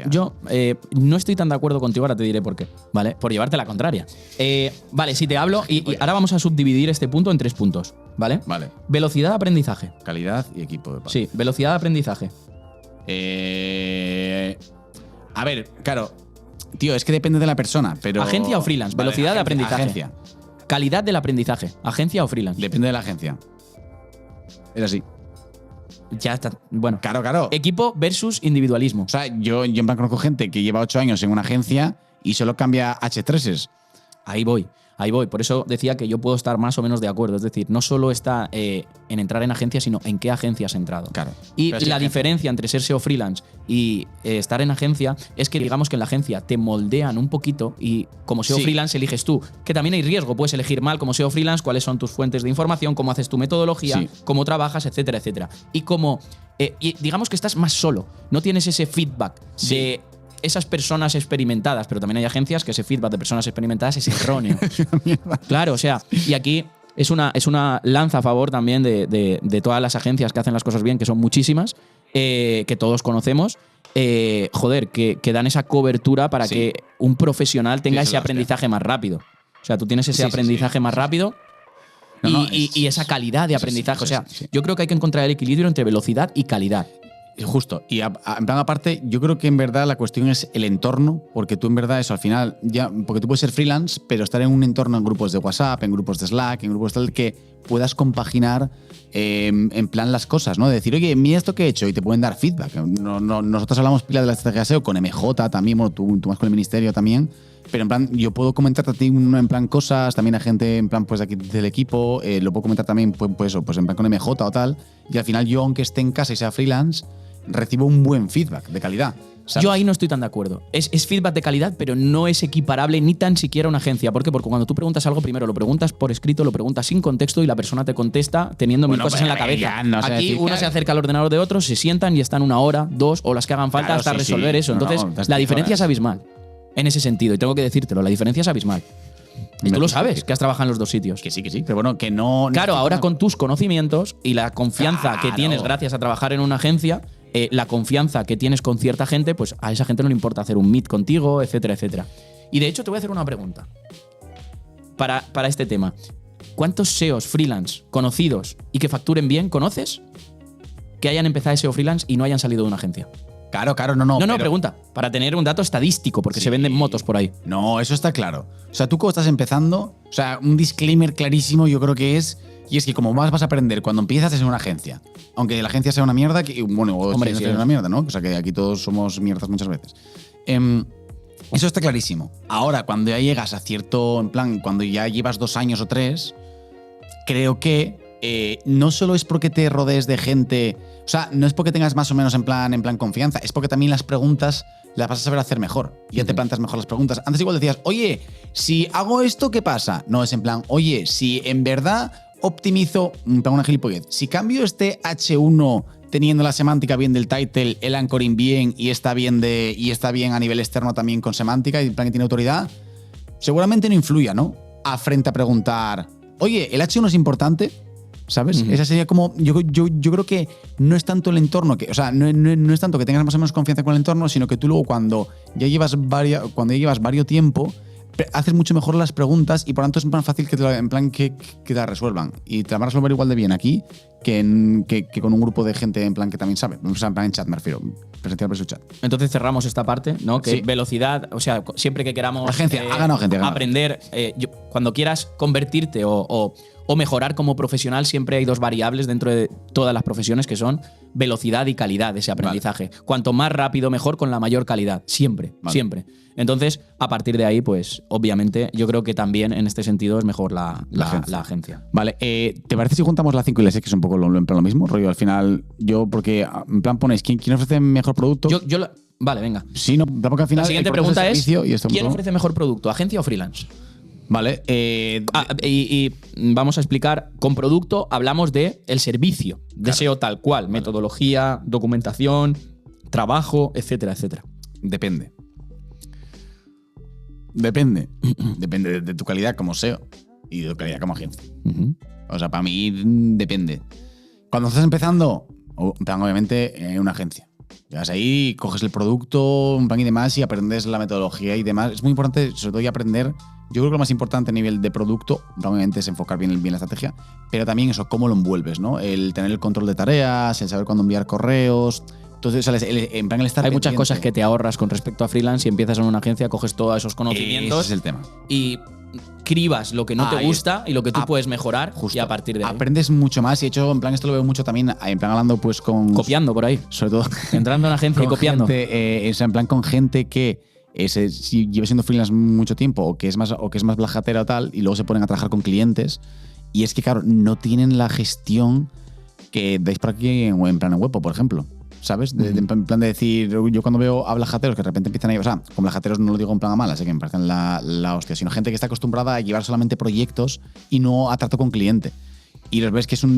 S1: no estoy tan de acuerdo contigo, ahora te diré por qué, ¿vale? Por llevarte la contraria. Vale, si te hablo, y ahora vamos a subdividir este punto en 3 puntos, ¿vale?
S2: Vale.
S1: Velocidad de aprendizaje.
S2: Calidad y equipo de pago.
S1: Sí, velocidad de aprendizaje.
S2: A ver, claro. Tío, es que depende de la persona, pero.
S1: ¿Agencia o freelance?
S2: Vale,
S1: velocidad de aprendizaje.
S2: Agencia.
S1: Calidad del aprendizaje. ¿Agencia o freelance?
S2: Depende de la agencia. Es así.
S1: Ya está. Bueno.
S2: Claro.
S1: Equipo versus individualismo.
S2: O sea, yo en plan conozco gente que lleva 8 años en una agencia y solo cambia H3s.
S1: Ahí voy. Por eso decía que yo puedo estar más o menos de acuerdo. Es decir, no solo está en entrar en agencia, sino en qué agencia has entrado.
S2: Claro.
S1: Y la diferencia entre ser SEO freelance y estar en agencia es que digamos que en la agencia te moldean un poquito y como SEO freelance eliges tú. Que también hay riesgo. Puedes elegir mal como SEO freelance cuáles son tus fuentes de información, cómo haces tu metodología, cómo trabajas, etcétera, etcétera. Y digamos que estás más solo. No tienes ese feedback de esas personas experimentadas, pero también hay agencias que ese feedback de personas experimentadas es erróneo. Claro, o sea, y aquí es una lanza a favor también de todas las agencias que hacen las cosas bien, que son muchísimas, que todos conocemos, que dan esa cobertura para que un profesional tenga ese aprendizaje más rápido. O sea, tú tienes ese aprendizaje más rápido y esa calidad de aprendizaje. O sea, yo creo que hay que encontrar el equilibrio entre velocidad y calidad.
S2: Justo. Y en plan aparte, yo creo que en verdad la cuestión es el entorno, porque tú en verdad eso al final, porque tú puedes ser freelance, pero estar en un entorno en grupos de WhatsApp, en grupos de Slack, en grupos tal que puedas compaginar en plan las cosas, ¿no? De decir, oye, mira esto que he hecho y te pueden dar feedback. Nosotros hablamos pila de la estrategia SEO con MJ también, bueno, tú más con el ministerio también, pero en plan, yo puedo comentarte a ti en plan cosas, también a gente en plan pues aquí del equipo, lo puedo comentar también pues en plan con MJ o tal, y al final yo, aunque esté en casa y sea freelance, recibo un buen feedback de calidad. ¿Sabes?
S1: Yo ahí no estoy tan de acuerdo. Es feedback de calidad, pero no es equiparable ni tan siquiera a una agencia. ¿Por qué? Porque cuando tú preguntas algo, primero lo preguntas por escrito, lo preguntas sin contexto y la persona te contesta teniendo mil cosas en la cabeza. Aquí uno se acerca al ordenador de otro, se sientan y están 1 hora, 2 o las que hagan falta hasta resolver eso. Entonces, la diferencia es abismal en ese sentido. Y tengo que decírtelo, la diferencia es abismal. Y tú lo sabes, que has trabajado en los 2 sitios.
S2: Que sí. Pero bueno, que no.
S1: Claro, ahora con tus conocimientos y la confianza que tienes gracias a trabajar en una agencia, la confianza que tienes con cierta gente, pues a esa gente no le importa hacer un meet contigo, etcétera, etcétera. Y de hecho te voy a hacer una pregunta para este tema. ¿Cuántos SEOs freelance conocidos y que facturen bien conoces que hayan empezado SEO freelance y no hayan salido de una agencia?
S2: Claro, no.
S1: No,
S2: pero-
S1: pregunta. Para tener un dato estadístico, porque se venden motos por ahí.
S2: No, eso está claro. O sea, tú como estás empezando, o sea, un disclaimer clarísimo yo creo que es, y es que como más vas a aprender cuando empiezas es en una agencia. Aunque la agencia sea una mierda, bueno, o
S1: Hombre,
S2: si no
S1: sí,
S2: sea una mierda, ¿no? O sea, que aquí todos somos mierdas muchas veces. Eso está clarísimo. Ahora, cuando ya llegas a cierto, en plan, cuando ya llevas 2 años o 3, creo que no solo es porque te rodees de gente, o sea, no es porque tengas más o menos en plan confianza, es porque también las preguntas las vas a saber hacer mejor. Y ya te planteas mejor las preguntas. Antes igual decías, oye, si hago esto, ¿qué pasa? No, es en plan, oye, si en verdad optimizo, pongo una gilipollez, si cambio este H1 teniendo la semántica bien del title, el anchoring bien y está bien a nivel externo también con semántica y en plan que tiene autoridad, seguramente no influya, ¿no? A frente a preguntar, oye, ¿el H1 es importante? ¿Sabes? Esa sería como. Yo creo que no es tanto el entorno, no es tanto que tengas más o menos confianza con el entorno, sino que tú luego cuando ya llevas varios tiempo, haces mucho mejor las preguntas y por lo tanto es más fácil que te la resuelvan. Y te la van a resolver igual de bien aquí que con un grupo de gente en plan que también sabe. O sea, en plan en chat me refiero. Presencial versus chat.
S1: Entonces cerramos esta parte, ¿no? Que
S2: Sí.
S1: velocidad, o sea, siempre que queramos
S2: Agencia, hagan agencia.
S1: aprender, cuando quieras convertirte o mejorar como profesional, siempre hay 2 variables dentro de todas las profesiones que son velocidad y calidad de ese aprendizaje. Cuanto más rápido, mejor, con la mayor calidad. Siempre, siempre. Entonces, a partir de ahí, pues, obviamente, yo creo que también en este sentido es mejor la agencia.
S2: Vale, ¿te parece si juntamos la 5 y la 6, que es un poco lo mismo? Rollo, al final, porque en plan ponéis, ¿quién ofrece mejor producto?
S1: Vale, venga.
S2: Sí, no, tampoco al final.
S1: La siguiente pregunta es,
S2: ¿quién
S1: ¿quién ofrece mejor producto, agencia o freelance?
S2: Vale.
S1: Y vamos a explicar, con producto hablamos de el servicio, de SEO tal cual, metodología, documentación, trabajo, etcétera, etcétera.
S2: Depende de tu calidad como SEO y de tu calidad como agencia. O sea, para mí depende. Cuando estás empezando, obviamente, en una agencia. Llegas ahí, coges el producto, un plan y demás, y aprendes la metodología y demás. Es muy importante, sobre todo, aprender. Yo creo que lo más importante a nivel de producto, obviamente, es enfocar bien la estrategia, pero también eso, cómo lo envuelves, ¿no? El tener el control de tareas, el saber cuándo enviar correos. Entonces, en plan, el estar
S1: Hay muchas
S2: pendiente.
S1: cosas que te ahorras con respecto a freelance y empiezas en una agencia, coges todos esos conocimientos.
S2: Ese es el tema.
S1: Y cribas lo que no te gusta y lo que tú puedes mejorar,
S2: justo.
S1: y a partir de ahí.
S2: Aprendes mucho más y de hecho, en plan, esto lo veo mucho también, en plan, hablando pues con...
S1: Copiando por ahí.
S2: Sobre todo...
S1: Entrando en una agencia y copiando.
S2: Gente, en plan, con gente que si lleva siendo freelance mucho tiempo o que es más blajatera o tal, y luego se ponen a trabajar con clientes. Y es que, claro, no tienen la gestión que dais por aquí en plan en Webpo, por ejemplo. ¿Sabes? En plan de decir, yo cuando veo a blajateros que de repente empiezan a llevar, o sea, con blajateros no lo digo en plan a malas, que me parecen la hostia, sino gente que está acostumbrada a llevar solamente proyectos y no a trato con cliente. Y los ves que es un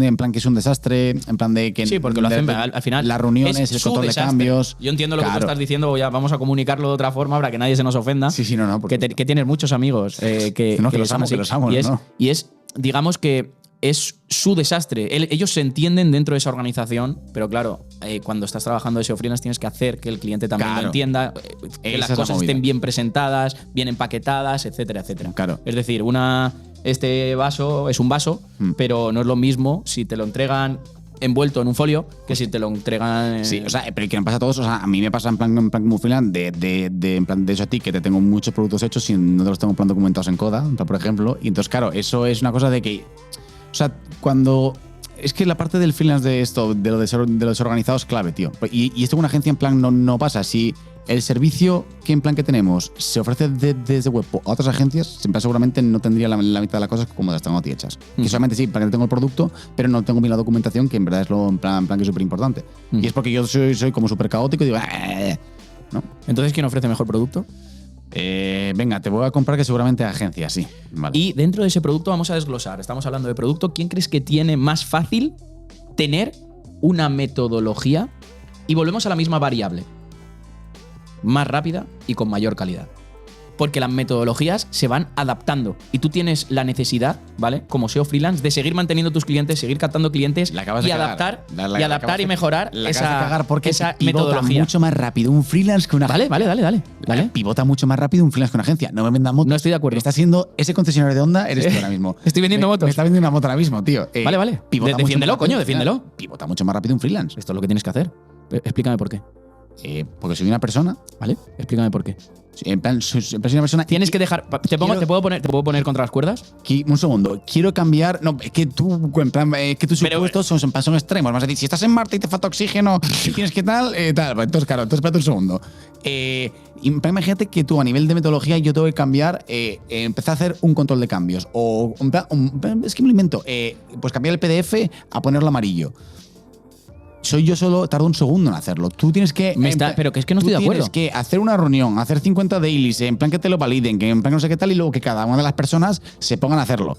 S2: desastre, en plan de que...
S1: Sí, porque lo hacen al final.
S2: Las reuniones,
S1: es
S2: el
S1: su
S2: control
S1: desastre.
S2: de cambios...
S1: Yo entiendo lo que tú estás diciendo, vamos a comunicarlo de otra forma para que nadie se nos ofenda.
S2: Sí, no.
S1: Que tienes muchos amigos que
S2: los amo,
S1: así.
S2: que los amo,
S1: y es, digamos que es su desastre. Ellos se entienden dentro de esa organización, pero claro, cuando estás trabajando de SEO freelance tienes que hacer que el cliente también lo entienda, que las cosas estén bien presentadas, bien empaquetadas, etcétera, etcétera.
S2: Claro.
S1: Es decir, este vaso es un vaso, pero no es lo mismo si te lo entregan envuelto en un folio que si te lo entregan...
S2: Sí, o sea, pero que me pasa a todos, o sea, a mí me pasa en plan como freelance en plan de eso a ti, que te tengo muchos productos hechos y no te los tengo en plan documentados en Coda, por ejemplo, y entonces, claro, eso es una cosa de que, o sea, cuando... Es que la parte del freelance de esto, de lo desorganizado es clave, tío. Y esto en una agencia en plan no pasa. Si el servicio que tenemos se ofrece desde Webpo a otras agencias, en plan seguramente no tendría la mitad de las cosas como las tengo a ti hechas. Que solamente sí, para que tengo el producto, pero no tengo bien la documentación, que en verdad es lo en plan que es súper importante. Y es porque yo soy como súper caótico y digo, ¿no?
S1: Entonces, ¿quién ofrece mejor producto?
S2: Venga, te voy a comprar que seguramente agencia, sí. Vale.
S1: Y dentro de ese producto vamos a desglosar. Estamos hablando de producto. ¿Quién crees que tiene más fácil tener una metodología? Y volvemos a la misma variable. Más rápida y con mayor calidad. Porque las metodologías se van adaptando. Y tú tienes la necesidad, ¿vale? Como SEO freelance, de seguir manteniendo tus clientes, seguir captando clientes y adaptar, y mejorar esa metodología.
S2: Mucho más rápido un freelance que una agencia.
S1: Dale.
S2: Pivota mucho más rápido un freelance que una agencia. No me vendan motos.
S1: No estoy de acuerdo.
S2: Está siendo ese concesionario de Honda, eres tú ahora mismo.
S1: Estoy vendiendo motos.
S2: Me está vendiendo una moto ahora mismo, tío.
S1: Vale. Defiéndelo, coño, defiéndelo.
S2: Pivota mucho más rápido un freelance.
S1: Esto es lo que tienes que hacer. Explícame por qué.
S2: Porque soy una persona.
S1: ¿Vale? Explícame por qué.
S2: En plan, soy una persona.
S1: Tienes que dejar. ¿Te puedo poner contra las cuerdas?
S2: Un segundo. Quiero cambiar. No, es que tú, en plan, que tus supuestos son extremos. Vas a decir, si estás en Marte y te falta oxígeno, tienes que tal. Entonces, claro, espérate un segundo. Imagínate que tú, a nivel de metodología, yo tengo que cambiar, empezar a hacer un control de cambios. O, es que me lo invento. Pues cambiar el PDF a ponerlo amarillo. Soy yo solo, tardo un segundo en hacerlo. Tú tienes que.
S1: Pero que es que no estoy de acuerdo.
S2: Tienes que hacer una reunión, hacer 50 dailies, en plan que te lo validen, que en plan que no sé qué tal, y luego que cada una de las personas se pongan a hacerlo.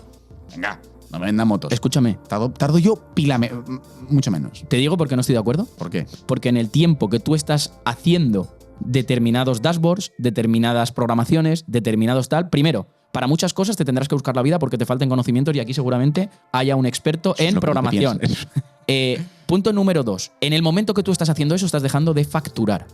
S2: Venga, no me vendan motos.
S1: Escúchame.
S2: Tardo yo mucho menos.
S1: Te digo por qué no estoy de acuerdo.
S2: ¿Por qué?
S1: Porque en el tiempo que tú estás haciendo determinados dashboards, determinadas programaciones, determinados tal, primero, para muchas cosas te tendrás que buscar la vida porque te falten conocimientos y aquí seguramente haya un experto en programación. Punto número 2. En el momento que tú estás haciendo eso, estás dejando de facturar.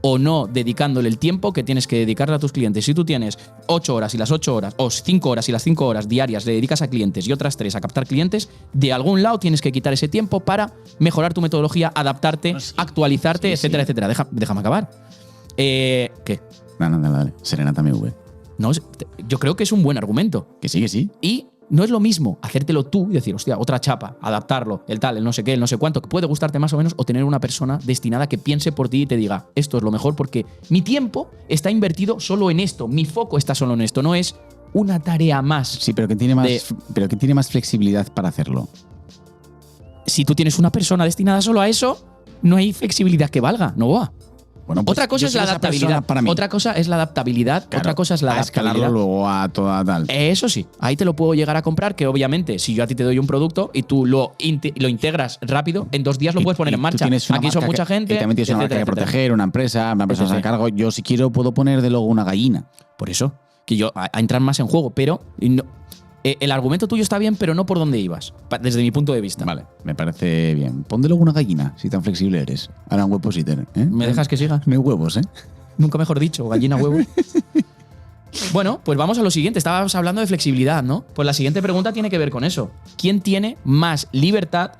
S1: O no dedicándole el tiempo que tienes que dedicarle a tus clientes. Si tú tienes 8 horas y las 8 horas, o 5 horas y las 5 horas diarias le dedicas a clientes y otras 3 a captar clientes, de algún lado tienes que quitar ese tiempo para mejorar tu metodología, adaptarte, actualizarte, etcétera, etcétera. Déjame acabar. ¿Qué?
S2: No, dale. Serenata MV.
S1: No, yo creo que es un buen argumento.
S2: Que sí.
S1: Y no es lo mismo hacértelo tú y decir, hostia, otra chapa, adaptarlo, el tal, el no sé qué, el no sé cuánto, que puede gustarte más o menos, o tener una persona destinada que piense por ti y te diga, esto es lo mejor porque mi tiempo está invertido solo en esto, mi foco está solo en esto, no es una tarea más.
S2: Sí, pero que tiene más flexibilidad para hacerlo.
S1: Si tú tienes una persona destinada solo a eso, no hay flexibilidad que valga, no va.
S2: Bueno, pues
S1: otra cosa es la adaptabilidad. Otra cosa es la adaptabilidad. Claro, otra cosa es la adaptabilidad.
S2: Escalarlo luego a toda tal.
S1: Eso sí. Ahí te lo puedo llegar a comprar, que obviamente, si yo a ti te doy un producto y tú lo integras rápido, en 2 días lo puedes poner en marcha. Aquí son mucha gente.
S2: Y también tienes una marca que proteger, una empresa se encarga. Yo, si quiero, puedo poner de luego una gallina.
S1: Por eso. Que yo a entrar más en juego, pero. No, el argumento tuyo está bien, pero no por dónde ibas, desde mi punto de vista.
S2: Vale, me parece bien. Pon de luego una gallina, si tan flexible eres. Ahora un webpositor, ¿eh?
S1: ¿Me dejas que siga?
S2: No hay huevos, ¿eh?
S1: Nunca mejor dicho, gallina huevo. Bueno, pues vamos a lo siguiente. Estábamos hablando de flexibilidad, ¿no? Pues la siguiente pregunta tiene que ver con eso. ¿Quién tiene más libertad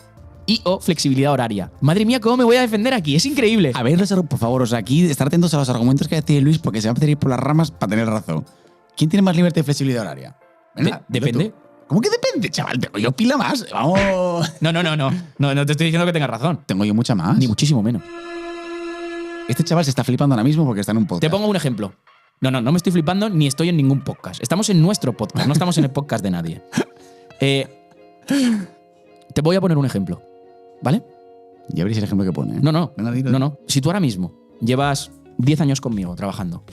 S1: y o flexibilidad horaria? Madre mía, ¿cómo me voy a defender aquí? Es increíble.
S2: A ver, por favor, aquí estar atentos a los argumentos que decía Luis porque se va a hacer ir por las ramas para tener razón. ¿Quién tiene más libertad y flexibilidad horaria? Venga,
S1: depende.
S2: ¿Cómo que depende, chaval? Tengo yo pila más. Vamos.
S1: No te estoy diciendo que tengas razón.
S2: ¿Tengo yo mucha más?
S1: Ni muchísimo menos.
S2: Este chaval se está flipando ahora mismo porque está en un podcast.
S1: Te pongo un ejemplo. No me estoy flipando ni estoy en ningún podcast. Estamos en nuestro podcast, no estamos en el podcast de nadie. Te voy a poner un ejemplo, ¿vale?
S2: Ya veréis el ejemplo que pone.
S1: No. Si tú ahora mismo llevas 10 años conmigo trabajando,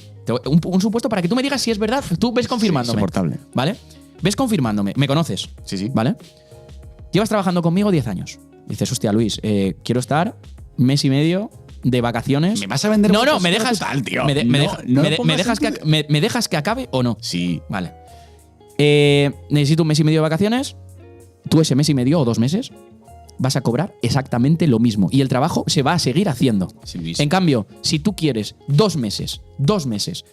S1: un supuesto para que tú me digas si es verdad, tú ves confirmándome.
S2: Insoportable.
S1: ¿Vale? Ves confirmándome. Me conoces.
S2: Sí.
S1: ¿Vale? Llevas trabajando conmigo 10 años. Dices, hostia, Luis, quiero estar mes y medio de vacaciones.
S2: ¿Me vas a vender?
S1: No, me dejas.
S2: Total, tío.
S1: ¿Me dejas que acabe o no?
S2: Sí.
S1: Vale. Necesito un mes y medio de vacaciones. Tú ese mes y medio o 2 meses vas a cobrar exactamente lo mismo. Y el trabajo se va a seguir haciendo.
S2: Sí,
S1: en cambio, si tú quieres 2 meses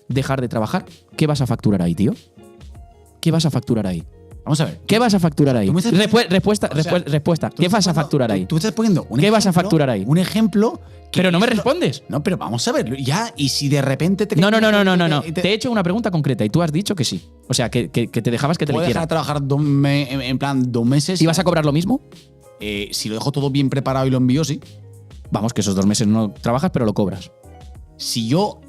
S1: dejar de trabajar, ¿qué vas a facturar ahí, tío? ¿Qué vas a facturar ahí?
S2: Vamos a ver.
S1: ¿Qué vas a facturar ahí? Respuesta. ¿Qué vas a facturar ahí?
S2: Tú estás poniendo un
S1: ¿Qué vas a facturar ahí?
S2: Un ejemplo.
S1: Pero no me respondes.
S2: No, pero vamos a ver. Ya, y si de repente te.
S1: No. Te he hecho una pregunta concreta y tú has dicho que sí. O sea, que te dejabas que te
S2: ¿Puedo
S1: eligiera.
S2: dejar de trabajar en plan 2 meses?
S1: ¿Y vas a cobrar lo mismo?
S2: Si lo dejo todo bien preparado y lo envío, sí.
S1: Vamos, que esos 2 meses no trabajas, pero lo cobras.
S2: Si yo,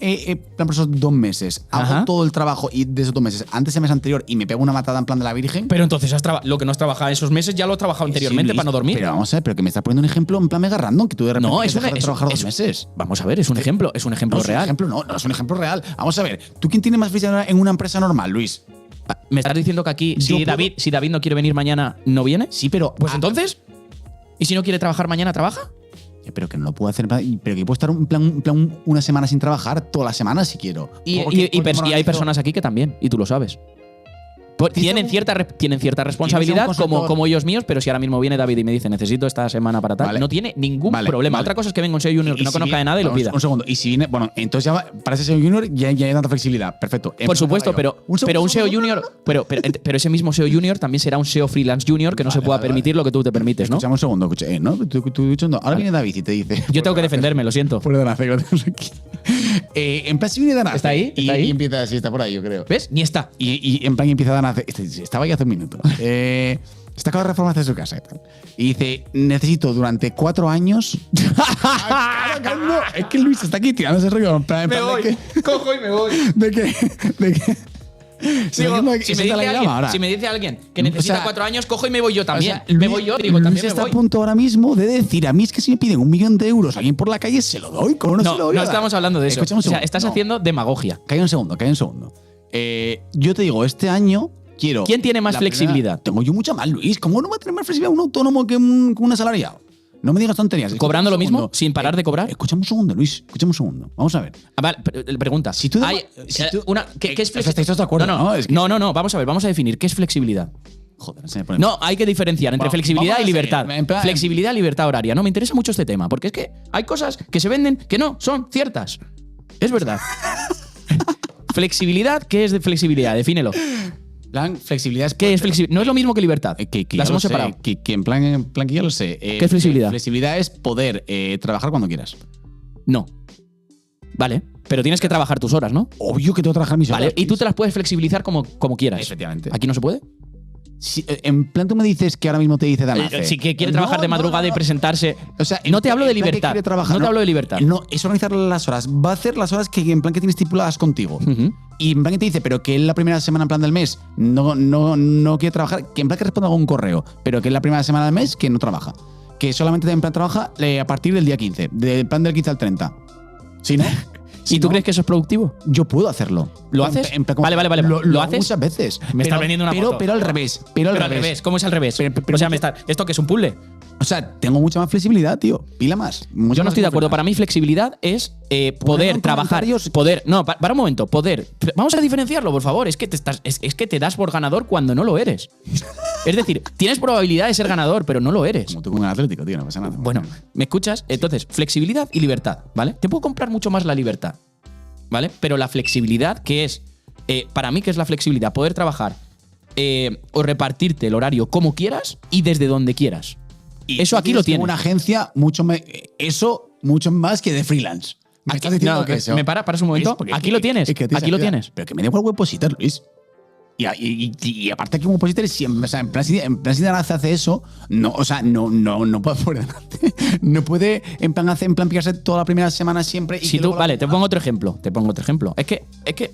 S2: por esos 2 meses, hago todo el trabajo y de esos 2 meses, antes del mes anterior, y me pego una matada en plan de la Virgen.
S1: Pero entonces lo que no has trabajado esos meses ya lo has trabajado anteriormente para no dormir.
S2: Pero vamos a ver, pero que me estás poniendo un ejemplo en plan mega random, que tú de repente
S1: no, es
S2: trabajar 2 meses.
S1: Vamos a ver, es un ejemplo real.
S2: No es un ejemplo real. Vamos a ver, ¿tú quién tiene más flexibilidad en una empresa normal, Luis?
S1: ¿Me estás diciendo que aquí, si David no quiere venir mañana, no viene?
S2: Sí, pero.
S1: Pues entonces. ¿Y si no quiere trabajar mañana, trabaja?
S2: Pero que no lo puedo hacer, pero que puedo estar un plan una semana sin trabajar, toda la semana si quiero.
S1: Y hay personas aquí que también, y tú lo sabes. Tienen cierta responsabilidad como ellos míos, pero si ahora mismo viene David y me dice necesito esta semana para tal, no tiene ningún problema. Otra cosa es que venga un SEO junior que no conozca de nada y lo pida.
S2: Un segundo. Y si viene, bueno, entonces ya para ese SEO junior ya hay tanta flexibilidad. Perfecto.
S1: Por supuesto, pero un SEO junior, pero ese mismo SEO junior también será un SEO freelance junior que no se pueda permitir lo que tú te permites, ¿no?
S2: Escuchame un segundo, ¿no? Ahora viene David y te dice.
S1: Yo tengo que defenderme, lo siento.
S2: Fuera de la fe, en plan, si viene Danace.
S1: ¿Está ahí?
S2: Y empieza, sí, está por ahí, yo creo.
S1: ¿Ves? Ni está.
S2: Y en plan empieza Danace. Estaba ahí hace un minuto. Está acaba de reformarse de su casa y tal. Y dice, necesito durante 4 años. No, es que Luis está aquí tirándose el rollo.
S1: Me voy. Cojo y me voy.
S2: ¿De qué?
S1: Digo, si me dice alguien que necesita 4 años, cojo y me voy yo también. Me voy yo, digo,
S2: Luis
S1: también
S2: está
S1: me voy.
S2: a punto ahora mismo de decir, a mí es que si me piden 1 millón de euros a alguien por la calle, se lo doy. ¿Cómo no se lo doy?
S1: No estamos hablando de eso.
S2: Escúchame un segundo.
S1: O sea, estás haciendo demagogia.
S2: Calla un segundo. Yo te digo, este año quiero…
S1: ¿Quién tiene más flexibilidad?
S2: Tengo yo mucha más, Luis. ¿Cómo no va a tener más flexibilidad un autónomo que un asalariado? No me digas tonterías.
S1: ¿Cobrando lo mismo? ¿Sin parar de cobrar?
S2: Escúchame un segundo, Luis. Escúchame un segundo. Vamos a ver.
S1: Vale, pregunta.
S2: Si tú…
S1: ¿Qué es flexibilidad?
S2: ¿Estáis de acuerdo?
S1: No. Vamos a ver. Vamos a definir. ¿Qué es flexibilidad?
S2: Joder, se me pone…
S1: No, hay que diferenciar entre flexibilidad y libertad.
S2: plan…
S1: Flexibilidad y libertad horaria. No, me interesa mucho este tema, porque es que hay cosas que se venden que no son ciertas. Es verdad. Flexibilidad, ¿qué es de flexibilidad? Defínelo.
S2: Plan, flexibilidad es…
S1: ¿Qué es flexibilidad? No es lo mismo que libertad. Las hemos separado.
S2: Que en plan que ya lo sé.
S1: ¿Qué es flexibilidad?
S2: Flexibilidad es poder trabajar cuando quieras.
S1: No. Vale, pero tienes que trabajar tus horas, ¿no?
S2: Obvio que tengo que trabajar mis horas.
S1: Vale, y tú te las puedes flexibilizar como quieras.
S2: Efectivamente.
S1: ¿Aquí no se puede?
S2: Si, en plan, tú me dices que ahora mismo te dice Danace.
S1: Si quiere trabajar de madrugada y presentarse.
S2: O sea,
S1: no te hablo de libertad. No te hablo de libertad.
S2: No, es organizar las horas. Va a hacer las horas que en plan que tienes estipuladas contigo. Y en plan que te dice, pero que en la primera semana en plan del mes no quiere trabajar, que en plan que responda a un correo, pero que en la primera semana del mes que no trabaja. Que solamente en plan trabaja a partir del día 15, del plan del 15 al 30. ¿Sí, no?
S1: ¿Y tú crees que eso es productivo?
S2: Yo puedo hacerlo.
S1: ¿Lo haces? Vale.
S2: ¿Lo
S1: haces?
S2: Muchas veces.
S1: Me estás vendiendo una foto.
S2: Pero al revés. Pero al revés.
S1: ¿Cómo es al revés? O sea, ¿esto qué es un puzzle?
S2: O sea, tengo mucha más flexibilidad, tío. Pila más.
S1: Yo no estoy de acuerdo. Para mí, flexibilidad es poder trabajar. No, para un momento. Vamos a diferenciarlo, por favor. Es que te das por ganador cuando no lo eres. Es decir, tienes probabilidad de ser ganador, pero no lo eres.
S2: Como tú con el Atlético, tío, no pasa nada.
S1: Bueno, ¿me escuchas? Entonces, flexibilidad y libertad, ¿vale? Te puedo comprar mucho más la libertad, ¿vale? Pero la flexibilidad, que es, para mí, ¿qué es la flexibilidad? Poder trabajar o repartirte el horario como quieras y desde donde quieras. Y eso aquí lo tienes.
S2: Una agencia mucho más que de freelance.
S1: ¿Me estás diciendo que eso? Paras un momento. Aquí lo tienes. Aquí lo tienes.
S2: Pero que me da igual Webpositor, Luis. Y aparte que Webpositor, o sea, en plan si Danace hace eso, no puede por delante. No puede en plan pillarse toda la primera semana siempre. Y
S1: si tú, vale, te pongo otro ejemplo. Es que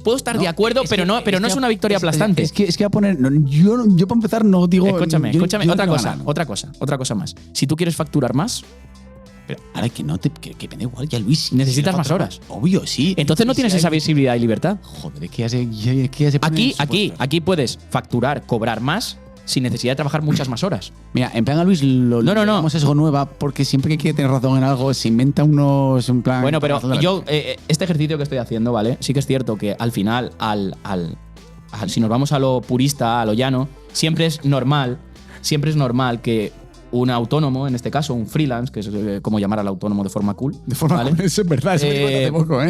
S1: puedo estar de acuerdo, pero no es una victoria aplastante.
S2: Es que va a poner. Yo para empezar no digo.
S1: Escúchame. Otra cosa más. Si tú quieres facturar más.
S2: Pero ahora que me da igual ya, Luis.
S1: Necesitas más horas.
S2: Obvio, sí.
S1: Entonces no tienes esa visibilidad y libertad.
S2: Joder, es que ya se pone
S1: Aquí puedes facturar, cobrar más sin necesidad de trabajar muchas más horas.
S2: Mira, en plan a Luis no. Es algo nueva porque siempre que quiere tener razón en algo se inventa unos en plan.
S1: Bueno, pero yo este ejercicio que estoy haciendo, ¿vale? Sí que es cierto que al final si nos vamos a lo purista, a lo llano, siempre es normal que un autónomo, en este caso un freelance, que es como llamar al autónomo de forma cool.
S2: De forma cool, eso es verdad, eso me hace poco,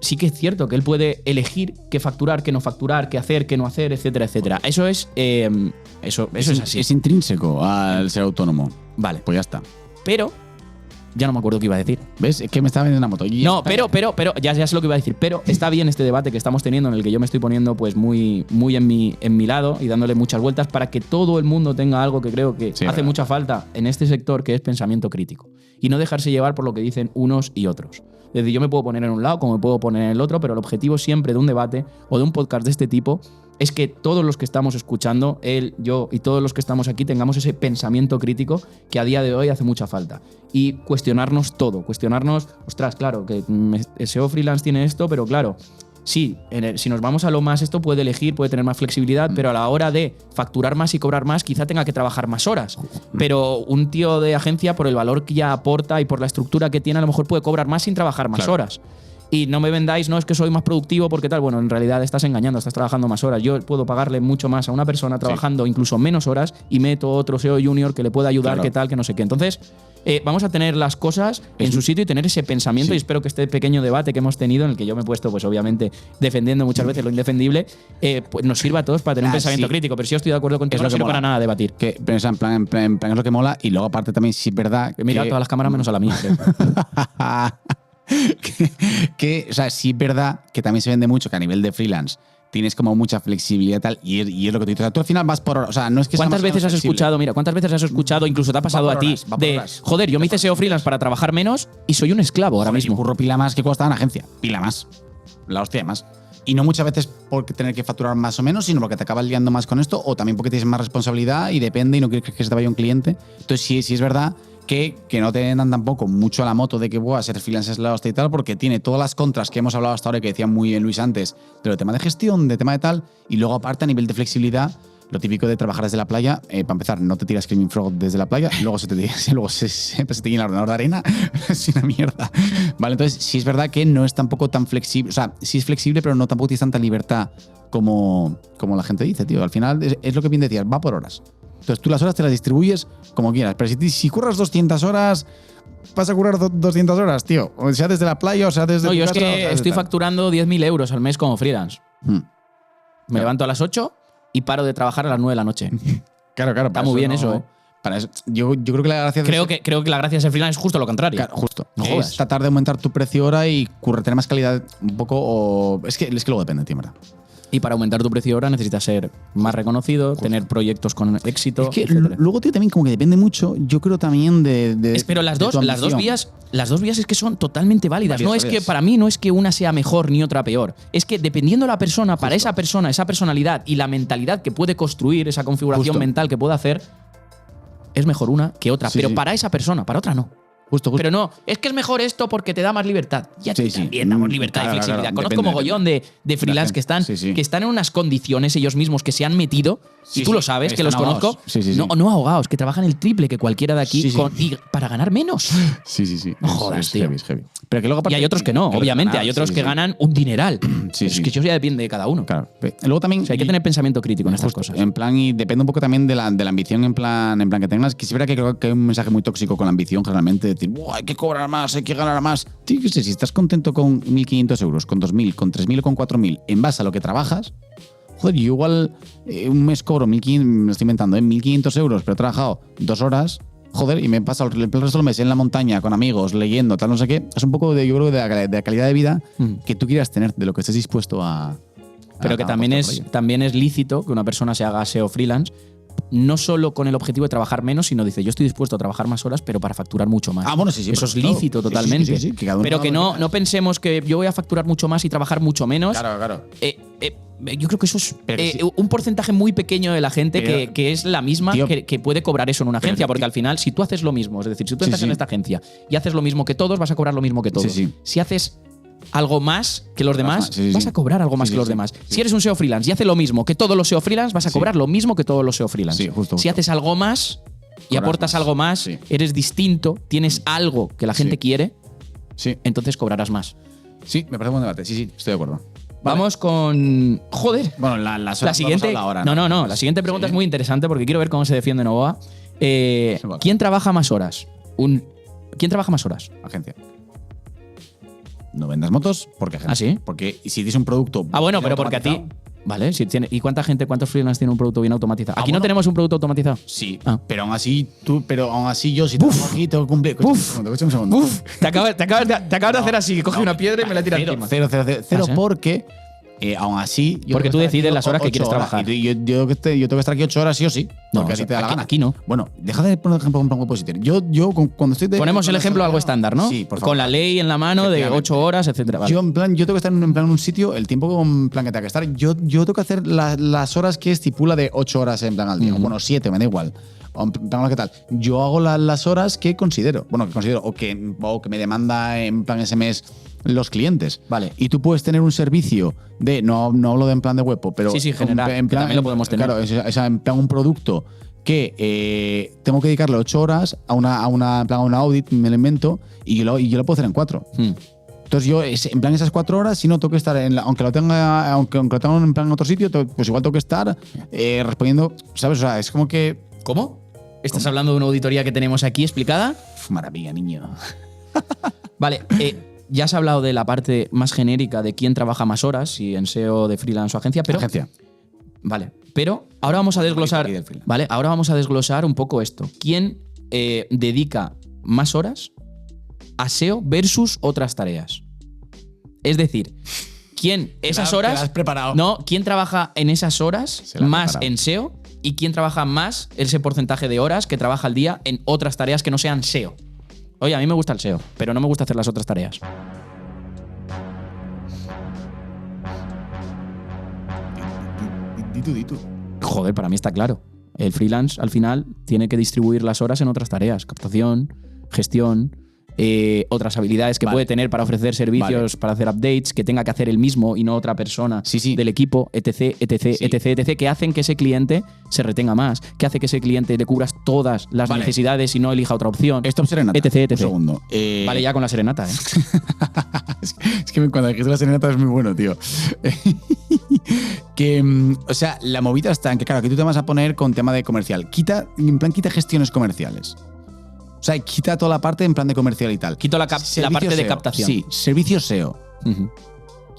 S1: sí que es cierto que él puede elegir qué facturar, qué no facturar, qué hacer, qué no hacer, etcétera, etcétera. Eso es así.
S2: Es intrínseco al ser autónomo.
S1: Vale.
S2: Pues ya está.
S1: Pero ya no me acuerdo qué iba a decir.
S2: ¿Ves? Es que me estaba vendiendo una moto.
S1: No, pero ya sé lo que iba a decir. Pero está bien este debate que estamos teniendo en el que yo me estoy poniendo pues muy en mi lado y dándole muchas vueltas para que todo el mundo tenga algo que creo que hace mucha falta en este sector, que es pensamiento crítico. Y no dejarse llevar por lo que dicen unos y otros. Es decir, yo me puedo poner en un lado como me puedo poner en el otro, pero el objetivo siempre de un debate o de un podcast de este tipo es que todos los que estamos escuchando, él, yo y todos los que estamos aquí, tengamos ese pensamiento crítico que a día de hoy hace mucha falta. Y cuestionarnos todo, ostras, claro, que el SEO freelance tiene esto, pero claro, sí, si nos vamos a lo más, esto puede elegir, puede tener más flexibilidad, pero a la hora de facturar más y cobrar más, quizá tenga que trabajar más horas. Pero un tío de agencia, por el valor que ya aporta y por la estructura que tiene, a lo mejor puede cobrar más sin trabajar más horas. Y no me vendáis, no es que soy más productivo porque tal. Bueno, en realidad estás engañando, estás trabajando más horas. Yo puedo pagarle mucho más a una persona trabajando incluso menos horas y meto otro SEO junior que le pueda ayudar,
S2: Claro.
S1: que tal, que no sé qué. Entonces, vamos a tener las cosas en su sitio y tener ese pensamiento. Y espero que este pequeño debate que hemos tenido, en el que yo me he puesto, pues obviamente, defendiendo muchas veces lo indefendible, pues nos sirva a todos para tener un pensamiento crítico. Pero si yo estoy de acuerdo contigo,
S2: Es lo
S1: no
S2: que
S1: sirve
S2: mola.
S1: para nada debatir.
S2: Que piensa en plan es lo que mola. Y luego, aparte, también sí es verdad.
S1: Mira
S2: que,
S1: todas las cámaras menos a la mía. creo.
S2: o sea, sí es verdad que también se vende mucho que a nivel de freelance tienes como mucha flexibilidad y tal, y es lo que te digo. O sea, tú al final vas por hora. O sea, no es que sea
S1: ¿Cuántas
S2: más o menos
S1: veces has
S2: flexible.
S1: escuchado, mira, cuántas veces has escuchado, incluso te ha pasado
S2: Va por
S1: a ti,
S2: horas, va por
S1: de,
S2: horas.
S1: joder, yo me hice SEO freelance para trabajar menos y soy un esclavo ahora
S2: Joder, y
S1: mismo?
S2: curro pila más que cuesta en agencia. Pila más. La hostia de más. Y no muchas veces por tener que facturar más o menos, sino porque te acabas liando más con esto, o también porque tienes más responsabilidad y depende y no quieres que se te vaya un cliente. Entonces, sí es verdad que no te dan tampoco mucho a la moto de que a ser freelance es la hostia y tal, porque tiene todas las contras que hemos hablado hasta ahora y que decía muy bien Luis antes, de tema de gestión, de tema de tal, y luego aparte a nivel de flexibilidad, lo típico de trabajar desde la playa, para empezar, no te tiras Screaming Frog desde la playa, luego luego siempre se te llena el ordenador de arena, es una mierda. Vale, entonces sí es verdad que no es tampoco tan flexible, o sea, sí es flexible, pero no tampoco tienes tanta libertad como la gente dice, tío. Al final es lo que bien decías, va por horas. Entonces tú las horas te las distribuyes como quieras, pero si curras 200 horas, vas a currar 200 horas, tío. O sea, desde la playa, o sea, desde
S1: No,
S2: tu
S1: yo es
S2: casa, o sea,
S1: que
S2: desde
S1: estoy
S2: tal.
S1: facturando 10.000 euros al mes como freelance. Me
S2: Claro.
S1: levanto a las 8 y paro de trabajar a las 9 de la noche.
S2: Claro,
S1: Está muy bien eso, ¿eh?
S2: Para eso, yo creo que la gracia
S1: Creo que la gracia de ser freelance es justo lo contrario.
S2: Claro, justo.
S1: No
S2: Que
S1: jodas.
S2: es tratar de aumentar tu precio hora y tener más calidad un poco. O es que luego depende, tío, en ¿verdad?
S1: Y para aumentar tu precio ahora necesitas ser más reconocido, tener proyectos con éxito.
S2: Es que
S1: etcétera.
S2: luego, tío, también como que depende mucho, yo creo también de
S1: Pero las
S2: de
S1: dos,
S2: tu
S1: las dos
S2: ambición.
S1: vías es que son totalmente válidas. No es que
S2: Válidas.
S1: para mí no es que una sea mejor ni otra peor. Es que dependiendo de la persona, para esa persona, esa personalidad y la mentalidad que puede construir, esa configuración
S2: Justo.
S1: mental que puede hacer, es mejor una que otra.
S2: Sí,
S1: pero
S2: sí.
S1: para esa persona, para otra no.
S2: Justo.
S1: Pero no, es que es mejor esto porque te da más libertad. Ya
S2: Sí, sí.
S1: también damos libertad
S2: Claro,
S1: y flexibilidad.
S2: claro,
S1: Conozco
S2: depende,
S1: mogollón de freelance que están,
S2: Sí, sí.
S1: que están en unas condiciones ellos mismos que se han metido,
S2: Sí,
S1: y tú
S2: sí,
S1: lo sabes, que
S2: están
S1: los conozco,
S2: ahogados. Sí, sí, sí.
S1: no ahogados, que trabajan el triple que cualquiera de aquí
S2: Sí, sí.
S1: y para ganar menos.
S2: Sí.
S1: No jodas,
S2: es
S1: tío.
S2: heavy, es heavy. Pero que luego
S1: Y
S2: aparte-
S1: hay otros que no,
S2: los
S1: obviamente.
S2: ganan,
S1: Hay otros
S2: sí,
S1: que
S2: sí.
S1: ganan un dineral.
S2: Sí,
S1: Es
S2: sí.
S1: que eso ya depende de cada uno.
S2: Claro. Luego también.
S1: O sea, hay que tener pensamiento crítico en estas
S2: Justo,
S1: cosas.
S2: En plan, y depende un poco también de la ambición en plan que tengas. Que si verá que creo que hay un mensaje muy tóxico con la ambición, generalmente, de decir, "Buah, hay que cobrar más, hay que ganar más". Tío, que sé, si estás contento con 1.500 euros, con 2.000, con 3.000 o con 4.000 en base a lo que trabajas, joder, yo igual un mes cobro 1.500, me lo estoy inventando, 1.500 euros, pero he trabajado 2 horas. Joder, y me he pasado el resto del mes en la montaña con amigos, leyendo, tal, no sé qué. Es un poco yo creo, de la calidad de vida que tú quieras tener, de lo que estés dispuesto a.
S1: Pero que también es lícito que una persona se haga SEO freelance, no solo con el objetivo de trabajar menos, sino dice, yo estoy dispuesto a trabajar más horas, pero para facturar mucho más.
S2: Ah, bueno, sí, sí.
S1: Eso es
S2: claro.
S1: lícito
S2: Sí, sí,
S1: totalmente.
S2: sí, que cada uno
S1: pero
S2: haga
S1: que
S2: lo
S1: no
S2: quiera.
S1: no pensemos que yo voy a facturar mucho más y trabajar mucho menos.
S2: Claro.
S1: Yo creo que eso es
S2: Pero que sí.
S1: un porcentaje muy pequeño de la gente
S2: Pero-
S1: que es la misma
S2: Tío,
S1: que puede cobrar eso en una
S2: pero
S1: agencia,
S2: que-
S1: porque al final, si tú haces lo mismo, es decir, si tú
S2: Sí,
S1: entras
S2: sí.
S1: en esta agencia y haces lo mismo que todos, vas a cobrar lo mismo que todos.
S2: Sí, sí.
S1: Si haces algo más que los demás,
S2: Sí, sí,
S1: vas
S2: sí.
S1: a cobrar algo más
S2: Sí,
S1: que
S2: sí,
S1: los
S2: sí.
S1: demás.
S2: Sí.
S1: Si eres un SEO freelance y haces lo mismo que todos los SEO freelance, vas a
S2: Sí.
S1: cobrar lo mismo que todos los SEO freelance.
S2: Sí, justo.
S1: Si haces algo más y
S2: Cobras
S1: aportas
S2: más.
S1: algo más,
S2: Sí.
S1: eres distinto, tienes algo que la gente
S2: Sí.
S1: quiere,
S2: Sí,
S1: entonces cobrarás más.
S2: sí, me parece un buen debate. Sí, estoy de acuerdo.
S1: Vamos con. Joder.
S2: Bueno, las
S1: La
S2: horas
S1: siguiente.
S2: vamos a hablar ahora,
S1: No. La siguiente pregunta
S2: Sí.
S1: es muy interesante porque quiero ver cómo se defiende Novoa.
S2: Vale.
S1: ¿Quién trabaja más horas? ¿Quién trabaja más horas?
S2: Agencia. No vendas motos porque agencia.
S1: ¿Ah, sí?
S2: Porque si tienes un producto.
S1: Ah, bueno,
S2: bien
S1: pero porque a ti.
S2: automatizado-
S1: Vale, si tiene, ¿y cuántos freelance tiene un producto bien automatizado? Aquí no
S2: bueno.
S1: tenemos un producto automatizado.
S2: Sí,
S1: Ah.
S2: pero aún así yo si trabajo aquí tengo que cumplir. Escucha un segundo.
S1: Te acabas de hacer así, coge una piedra y me la tiras
S2: Cero,
S1: encima.
S2: cero,
S1: ¿Ah, sí?
S2: porque aún así. yo
S1: Porque
S2: tengo
S1: tú
S2: que estar
S1: decides
S2: aquí
S1: las horas que
S2: 8
S1: quieres trabajar.
S2: Y yo tengo que estar aquí 8 horas sí o sí.
S1: No,
S2: Porque
S1: o
S2: a ti
S1: sea,
S2: te da la
S1: aquí-
S2: gana.
S1: aquí no.
S2: Bueno, deja de poner ejemplo en plan positivo. Cuando estoy
S1: Ponemos el ejemplo algo estándar, ¿no?
S2: Sí, por favor.
S1: Con la ley en la mano de
S2: Efectivamente.
S1: 8 horas, etcétera. Vale.
S2: Yo tengo que estar en un sitio, el tiempo en plan que tenga que estar. Yo tengo que hacer las horas que estipula de 8 horas en plan al día. Bueno, 7, me da igual. O en plan, ¿qué tal? Yo hago las horas que considero. Bueno, que considero. O que me demanda en plan ese mes los clientes.
S1: Vale.
S2: Y tú puedes tener un servicio de. No hablo de en plan de web, pero.
S1: Sí, general,
S2: En
S1: que también lo podemos tener.
S2: Claro, en plan un producto que tengo que dedicarle 8 horas a una audit, me lo invento, y yo lo puedo hacer en 4. Entonces yo, en plan esas 4 horas, si no tengo que estar, aunque lo tenga en plan en otro sitio, pues igual tengo que estar respondiendo, ¿sabes? O sea, es como que…
S1: ¿Cómo? ¿Estás hablando de una auditoría que tenemos aquí explicada?
S2: Maravilla, niño.
S1: Vale, ya has hablado de la parte más genérica de quién trabaja más horas, si en SEO de freelance o agencia, pero…
S2: Agencia.
S1: Vale, pero ahora vamos a desglosar… Vale, ahora vamos a desglosar un poco esto. ¿Quién dedica más horas a SEO versus otras tareas? Es decir, ¿quién esas horas…
S2: Te la has preparado.
S1: No, ¿quién trabaja en esas horas
S2: la has
S1: más
S2: preparado.
S1: en SEO y quién trabaja más ese porcentaje de horas que trabaja al día en otras tareas que no sean SEO? Oye, a mí me gusta el SEO, pero no me gusta hacer las otras tareas.
S2: Di tú.
S1: Joder, para mí está claro. El freelance al final tiene que distribuir las horas en otras tareas. Captación, gestión, otras habilidades que puede tener para ofrecer servicios, para hacer updates, que tenga que hacer él mismo y no otra persona del equipo, etc, que hacen que ese cliente se retenga más, que hace que ese cliente le cubras todas las necesidades y no elija otra opción.
S2: Stop serenata.
S1: etc.
S2: Un segundo.
S1: Vale, ya con la serenata,
S2: Es que cuando dijiste la serenata es muy bueno, tío. O sea, la movida está en que, claro, que tú te vas a poner con tema de comercial. Quita gestiones comerciales. O sea, quita toda la parte en plan de comercial y tal.
S1: Quito la parte de captación.
S2: Sí, servicio SEO.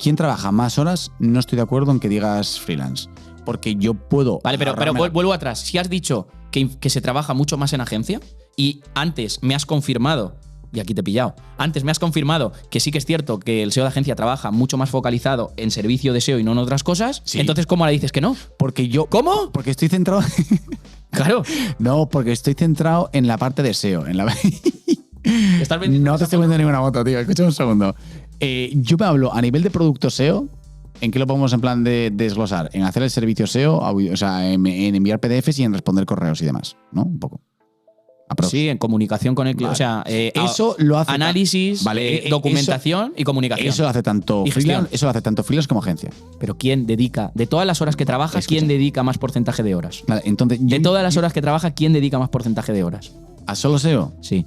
S2: ¿Quién trabaja más horas? No estoy de acuerdo en que digas freelance. Porque yo puedo…
S1: Vale, pero vuelvo atrás. Si has dicho que se trabaja mucho más en agencia y antes me has confirmado, y aquí te he pillado, antes me has confirmado que sí que es cierto que el SEO de agencia trabaja mucho más focalizado en servicio de SEO y no en otras cosas, entonces ¿cómo ahora dices que no?
S2: Porque yo…
S1: ¿Cómo?
S2: Porque estoy centrado…
S1: Claro.
S2: No, porque estoy centrado en la parte de SEO. No te estoy vendiendo ninguna moto, tío. Escucha un segundo. Yo me hablo a nivel de producto SEO. ¿En qué lo podemos en plan de desglosar? En hacer el servicio SEO, o sea, en enviar PDFs y en responder correos y demás, ¿no? Un poco.
S1: Sí, en comunicación con el cliente.
S2: Vale.
S1: O sea,
S2: eso lo hace
S1: análisis, documentación y comunicación.
S2: Eso lo hace tanto freelance como agencia.
S1: Pero ¿quién dedica, de todas las horas que trabaja, quién dedica más porcentaje de horas?
S2: Vale, entonces,
S1: de todas las horas que trabaja, ¿quién dedica más porcentaje de horas?
S2: ¿A solo SEO?
S1: Sí.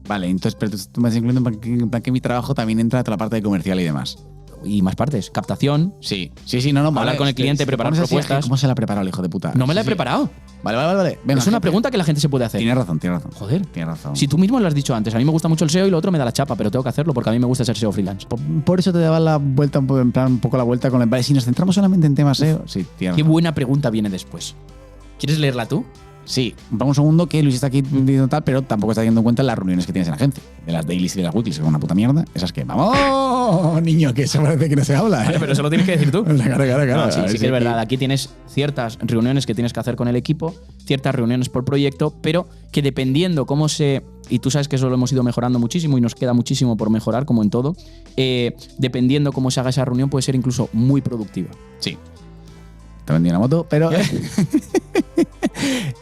S2: Vale, entonces, pero tú me estás incluyendo en plan que mi trabajo también entra toda la parte de comercial y demás.
S1: Y más partes. Captación.
S2: Sí, no.
S1: Hablar con el cliente, preparar propuestas.
S2: ¿Cómo se la ha preparado el hijo de puta?
S1: No me la he preparado.
S2: Vale. Venga,
S1: es una pregunta que la gente se puede hacer.
S2: Tienes razón.
S1: Joder.
S2: Tienes razón.
S1: Si tú mismo lo has dicho antes, a mí me gusta mucho el SEO y lo otro me da la chapa, pero tengo que hacerlo porque a mí me gusta ser SEO freelance.
S2: Por eso te daba la vuelta, en plan, un poco la vuelta con el… Vale, si nos centramos solamente en temas SEO… Sí, tienes
S1: Qué
S2: razón.
S1: buena pregunta viene después. ¿Quieres leerla tú?
S2: Sí, vamos un segundo que Luis está aquí diciendo tal, pero tampoco está teniendo en cuenta las reuniones que tienes en la agencia. De las dailies y de las weeklies, que son una puta mierda. Esas que… ¡Vamos, niño! Que eso parece que no se habla.
S1: Vale, pero eso lo tienes que decir tú.
S2: Claro.
S1: No, sí que es verdad. Aquí tienes ciertas reuniones que tienes que hacer con el equipo, ciertas reuniones por proyecto, pero que dependiendo cómo se… Y tú sabes que eso lo hemos ido mejorando muchísimo y nos queda muchísimo por mejorar, como en todo. Dependiendo cómo se haga esa reunión, puede ser incluso muy productiva.
S2: Sí. Te vendí una moto, pero…